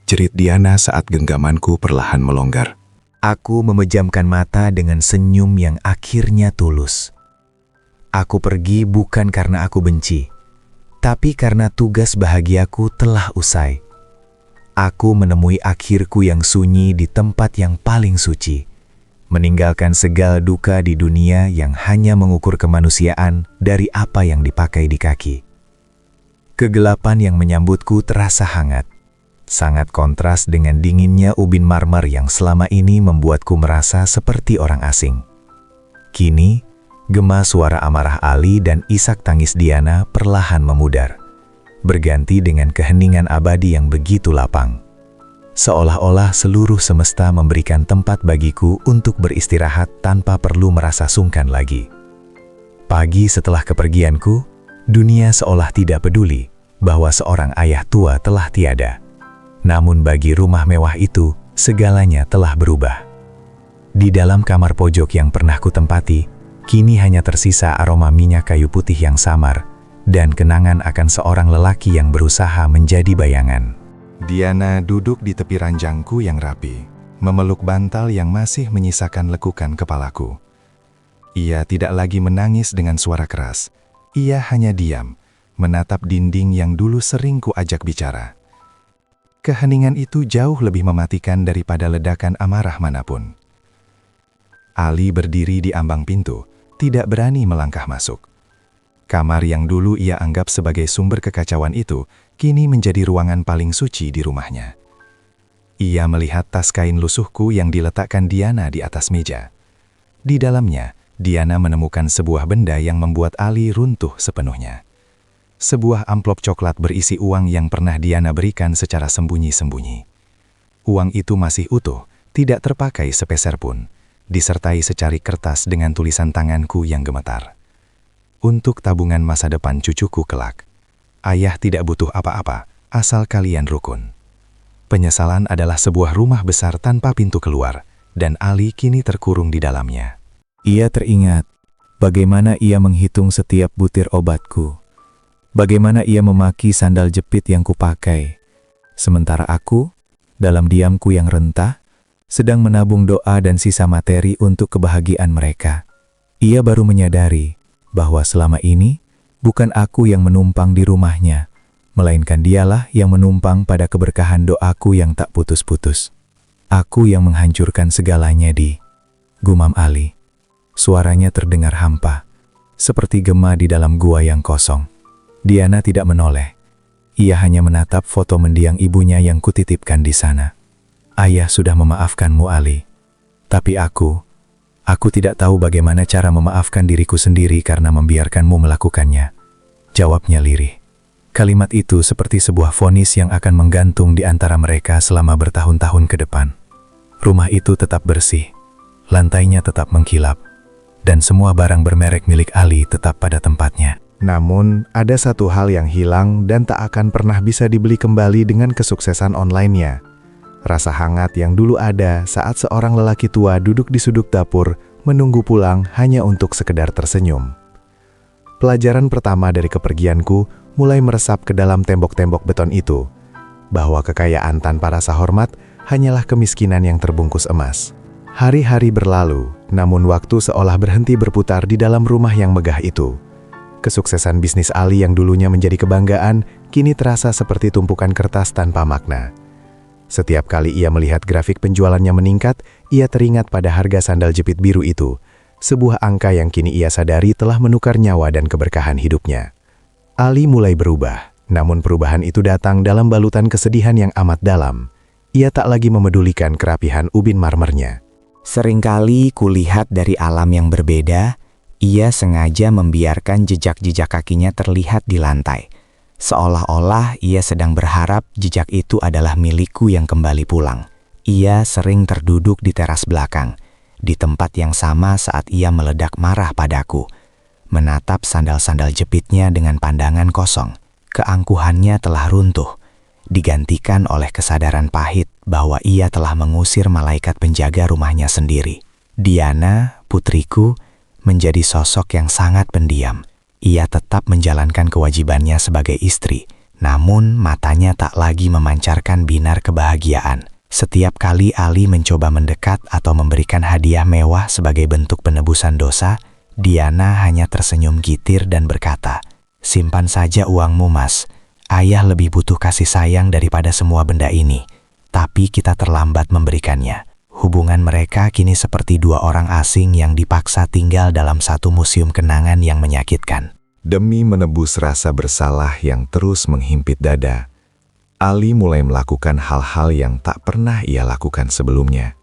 jerit Diana saat genggamanku perlahan melonggar. Aku memejamkan mata dengan senyum yang akhirnya tulus. Aku pergi bukan karena aku benci, tapi karena tugas bahagiaku telah usai. Aku menemui akhirku yang sunyi di tempat yang paling suci, meninggalkan segala duka di dunia yang hanya mengukur kemanusiaan dari apa yang dipakai di kaki. Kegelapan yang menyambutku terasa hangat, sangat kontras dengan dinginnya ubin marmer yang selama ini membuatku merasa seperti orang asing. Kini, gema suara amarah Ali dan isak tangis Diana perlahan memudar, berganti dengan keheningan abadi yang begitu lapang. Seolah-olah seluruh semesta memberikan tempat bagiku untuk beristirahat tanpa perlu merasa sungkan lagi. Pagi setelah kepergianku, dunia seolah tidak peduli bahwa seorang ayah tua telah tiada. Namun bagi rumah mewah itu, segalanya telah berubah. Di dalam kamar pojok yang pernah kutempati, kini hanya tersisa aroma minyak kayu putih yang samar, dan kenangan akan seorang lelaki yang berusaha menjadi bayangan. Diana duduk di tepi ranjangku yang rapi, memeluk bantal yang masih menyisakan lekukan kepalaku. Ia tidak lagi menangis dengan suara keras. Ia hanya diam, menatap dinding yang dulu sering kuajak bicara. Keheningan itu jauh lebih mematikan daripada ledakan amarah manapun. Ali berdiri di ambang pintu, tidak berani melangkah masuk. Kamar yang dulu ia anggap sebagai sumber kekacauan itu, kini menjadi ruangan paling suci di rumahnya. Ia melihat tas kain lusuhku yang diletakkan Diana di atas meja. Di dalamnya, Diana menemukan sebuah benda yang membuat Ali runtuh sepenuhnya. Sebuah amplop coklat berisi uang yang pernah Diana berikan secara sembunyi-sembunyi. Uang itu masih utuh, tidak terpakai sepeser pun, disertai secari kertas dengan tulisan tanganku yang gemetar. "Untuk tabungan masa depan cucuku kelak. Ayah tidak butuh apa-apa, asal kalian rukun." Penyesalan adalah sebuah rumah besar tanpa pintu keluar, dan Ali kini terkurung di dalamnya. Ia teringat bagaimana ia menghitung setiap butir obatku. Bagaimana ia memaki sandal jepit yang kupakai. Sementara aku, dalam diamku yang rentah, sedang menabung doa dan sisa materi untuk kebahagiaan mereka. Ia baru menyadari bahwa selama ini bukan aku yang menumpang di rumahnya, melainkan dialah yang menumpang pada keberkahan doaku yang tak putus-putus. Aku yang menghancurkan segalanya gumam Ali. Suaranya terdengar hampa, seperti gema di dalam gua yang kosong. Diana tidak menoleh. Ia hanya menatap foto mendiang ibunya yang kutitipkan di sana. "Ayah sudah memaafkanmu, Ali. Tapi aku tidak tahu bagaimana cara memaafkan diriku sendiri karena membiarkanmu melakukannya," jawabnya lirih. Kalimat itu seperti sebuah vonis yang akan menggantung di antara mereka selama bertahun-tahun ke depan. Rumah itu tetap bersih, lantainya tetap mengkilap, dan semua barang bermerek milik Ali tetap pada tempatnya. Namun, ada satu hal yang hilang dan tak akan pernah bisa dibeli kembali dengan kesuksesan online-nya. Rasa hangat yang dulu ada saat seorang lelaki tua duduk di sudut dapur, menunggu pulang hanya untuk sekedar tersenyum. Pelajaran pertama dari kepergianku mulai meresap ke dalam tembok-tembok beton itu, bahwa kekayaan tanpa rasa hormat hanyalah kemiskinan yang terbungkus emas. Hari-hari berlalu, namun waktu seolah berhenti berputar di dalam rumah yang megah itu. Kesuksesan bisnis Ali yang dulunya menjadi kebanggaan, kini terasa seperti tumpukan kertas tanpa makna. Setiap kali ia melihat grafik penjualannya meningkat, ia teringat pada harga sandal jepit biru itu, sebuah angka yang kini ia sadari telah menukar nyawa dan keberkahan hidupnya. Ali mulai berubah, namun perubahan itu datang dalam balutan kesedihan yang amat dalam. Ia tak lagi memedulikan kerapihan ubin marmernya. Seringkali kulihat dari alam yang berbeda, ia sengaja membiarkan jejak-jejak kakinya terlihat di lantai, Seolah-olah ia sedang berharap jejak itu adalah milikku yang kembali pulang. Ia sering terduduk di teras belakang, di tempat yang sama saat ia meledak marah padaku, menatap sandal-sandal jepitnya dengan pandangan kosong. Keangkuhannya telah runtuh, digantikan oleh kesadaran pahit bahwa ia telah mengusir malaikat penjaga rumahnya sendiri. Diana, putriku, menjadi sosok yang sangat pendiam. Ia tetap menjalankan kewajibannya sebagai istri, namun matanya tak lagi memancarkan binar kebahagiaan. Setiap kali Ali mencoba mendekat atau memberikan hadiah mewah sebagai bentuk penebusan dosa, Diana hanya tersenyum gitir dan berkata, "Simpan saja uangmu, Mas. Ayah lebih butuh kasih sayang daripada semua benda ini, tapi kita terlambat memberikannya." Hubungan mereka kini seperti dua orang asing yang dipaksa tinggal dalam satu museum kenangan yang menyakitkan. Demi menebus rasa bersalah yang terus menghimpit dada, Ali mulai melakukan hal-hal yang tak pernah ia lakukan sebelumnya.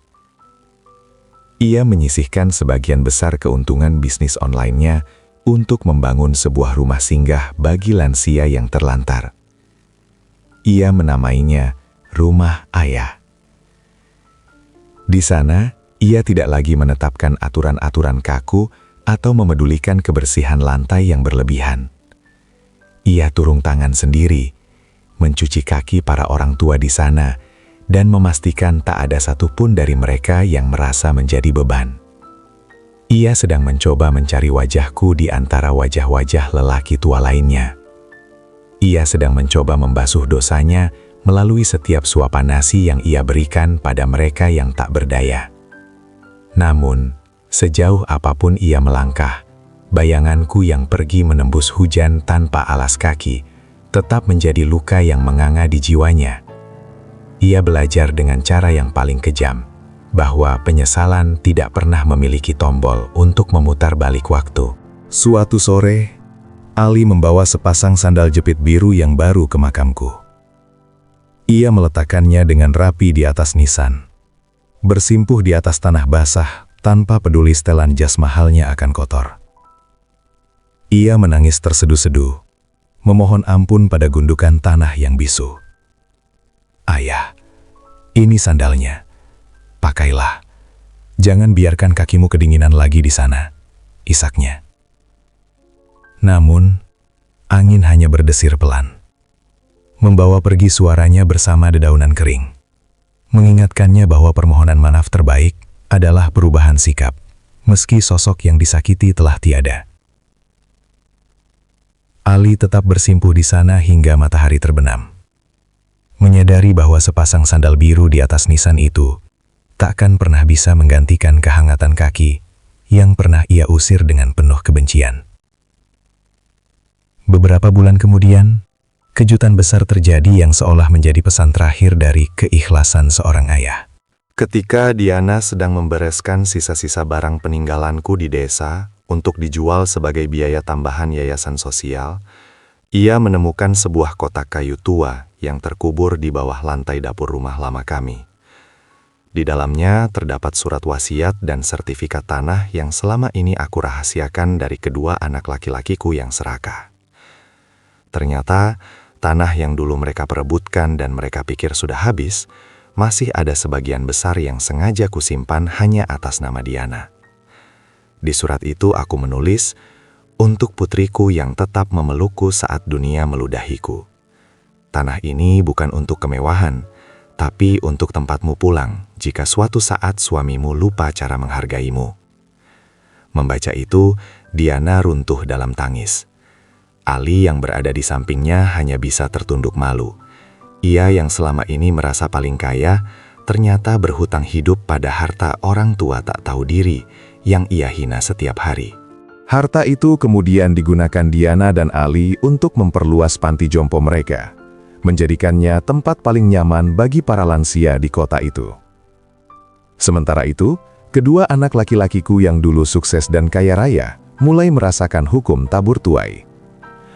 Ia menyisihkan sebagian besar keuntungan bisnis online-nya untuk membangun sebuah rumah singgah bagi lansia yang terlantar. Ia menamainya Rumah Ayah. Di sana, ia tidak lagi menetapkan aturan-aturan kaku atau memedulikan kebersihan lantai yang berlebihan. Ia turun tangan sendiri, mencuci kaki para orang tua di sana, dan memastikan tak ada satupun dari mereka yang merasa menjadi beban. Ia sedang mencoba mencari wajahku di antara wajah-wajah lelaki tua lainnya. Ia sedang mencoba membasuh dosanya melalui setiap suapan nasi yang ia berikan pada mereka yang tak berdaya. Namun, sejauh apapun ia melangkah, bayanganku yang pergi menembus hujan tanpa alas kaki tetap menjadi luka yang menganga di jiwanya. Ia belajar dengan cara yang paling kejam, bahwa penyesalan tidak pernah memiliki tombol untuk memutar balik waktu. Suatu sore, Ali membawa sepasang sandal jepit biru yang baru ke makamku. Ia meletakkannya dengan rapi di atas nisan, bersimpuh di atas tanah basah tanpa peduli setelan jas mahalnya akan kotor. Ia menangis terseduh-seduh, memohon ampun pada gundukan tanah yang bisu. "Ayah, ini sandalnya. Pakailah. Jangan biarkan kakimu kedinginan lagi di sana," isaknya. Namun, angin hanya berdesir pelan, membawa pergi suaranya bersama dedaunan kering, mengingatkannya bahwa permohonan maaf terbaik adalah perubahan sikap, meski sosok yang disakiti telah tiada. Ali tetap bersimpuh di sana hingga matahari terbenam, menyadari bahwa sepasang sandal biru di atas nisan itu takkan pernah bisa menggantikan kehangatan kaki yang pernah ia usir dengan penuh kebencian. Beberapa bulan kemudian, kejutan besar terjadi yang seolah menjadi pesan terakhir dari keikhlasan seorang ayah. Ketika Diana sedang membereskan sisa-sisa barang peninggalanku di desa untuk dijual sebagai biaya tambahan yayasan sosial, ia menemukan sebuah kotak kayu tua yang terkubur di bawah lantai dapur rumah lama kami. Di dalamnya terdapat surat wasiat dan sertifikat tanah yang selama ini aku rahasiakan dari kedua anak laki-lakiku yang serakah. Ternyata, tanah yang dulu mereka perebutkan dan mereka pikir sudah habis, masih ada sebagian besar yang sengaja kusimpan hanya atas nama Diana. Di surat itu aku menulis, "Untuk putriku yang tetap memelukku saat dunia meludahiku. Tanah ini bukan untuk kemewahan, tapi untuk tempatmu pulang jika suatu saat suamimu lupa cara menghargaimu." Membaca itu, Diana runtuh dalam tangis. Ali yang berada di sampingnya hanya bisa tertunduk malu. Ia yang selama ini merasa paling kaya, ternyata berhutang hidup pada harta orang tua tak tahu diri yang ia hina setiap hari. Harta itu kemudian digunakan Diana dan Ali untuk memperluas panti jompo mereka, menjadikannya tempat paling nyaman bagi para lansia di kota itu. Sementara itu, kedua anak laki-lakiku yang dulu sukses dan kaya raya mulai merasakan hukum tabur tuai.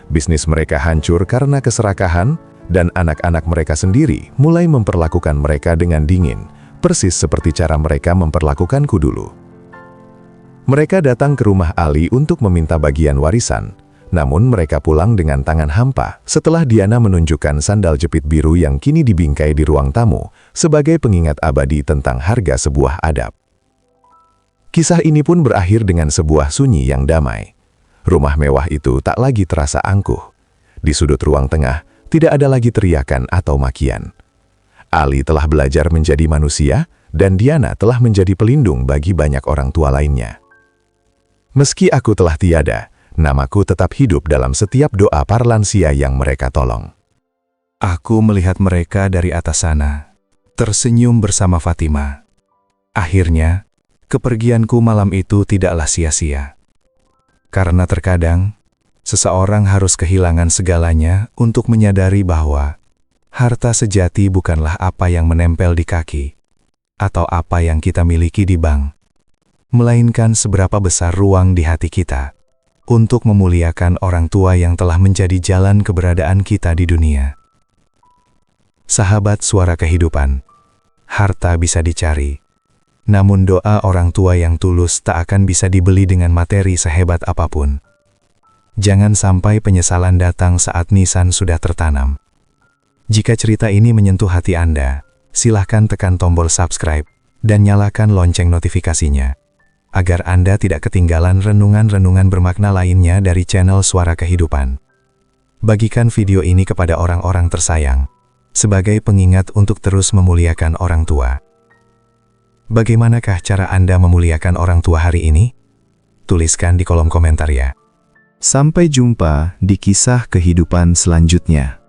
Bisnis mereka hancur karena keserakahan, dan anak-anak mereka sendiri mulai memperlakukan mereka dengan dingin, persis seperti cara mereka memperlakukanku dulu. Mereka datang ke rumah Ali untuk meminta bagian warisan, Namun mereka pulang dengan tangan hampa setelah Diana menunjukkan sandal jepit biru yang kini dibingkai di ruang tamu sebagai pengingat abadi tentang harga sebuah adab. Kisah ini pun berakhir dengan sebuah sunyi yang damai. Rumah mewah itu tak lagi terasa angkuh. Di sudut ruang tengah, tidak ada lagi teriakan atau makian. Ali telah belajar menjadi manusia, dan Diana telah menjadi pelindung bagi banyak orang tua lainnya. Meski aku telah tiada, namaku tetap hidup dalam setiap doa para lansia yang mereka tolong. Aku melihat mereka dari atas sana, tersenyum bersama Fatima. Akhirnya, kepergianku malam itu tidaklah sia-sia. Karena terkadang, seseorang harus kehilangan segalanya untuk menyadari bahwa harta sejati bukanlah apa yang menempel di kaki, atau apa yang kita miliki di bank, melainkan seberapa besar ruang di hati kita untuk memuliakan orang tua yang telah menjadi jalan keberadaan kita di dunia. Sahabat Suara Kehidupan, harta bisa dicari, namun doa orang tua yang tulus tak akan bisa dibeli dengan materi sehebat apapun. Jangan sampai penyesalan datang saat nisan sudah tertanam. Jika cerita ini menyentuh hati Anda, silahkan tekan tombol subscribe dan nyalakan lonceng notifikasinya, agar Anda tidak ketinggalan renungan-renungan bermakna lainnya dari channel Suara Kehidupan. Bagikan video ini kepada orang-orang tersayang, sebagai pengingat untuk terus memuliakan orang tua. Bagaimanakah cara Anda memuliakan orang tua hari ini? Tuliskan di kolom komentar ya. Sampai jumpa di kisah kehidupan selanjutnya.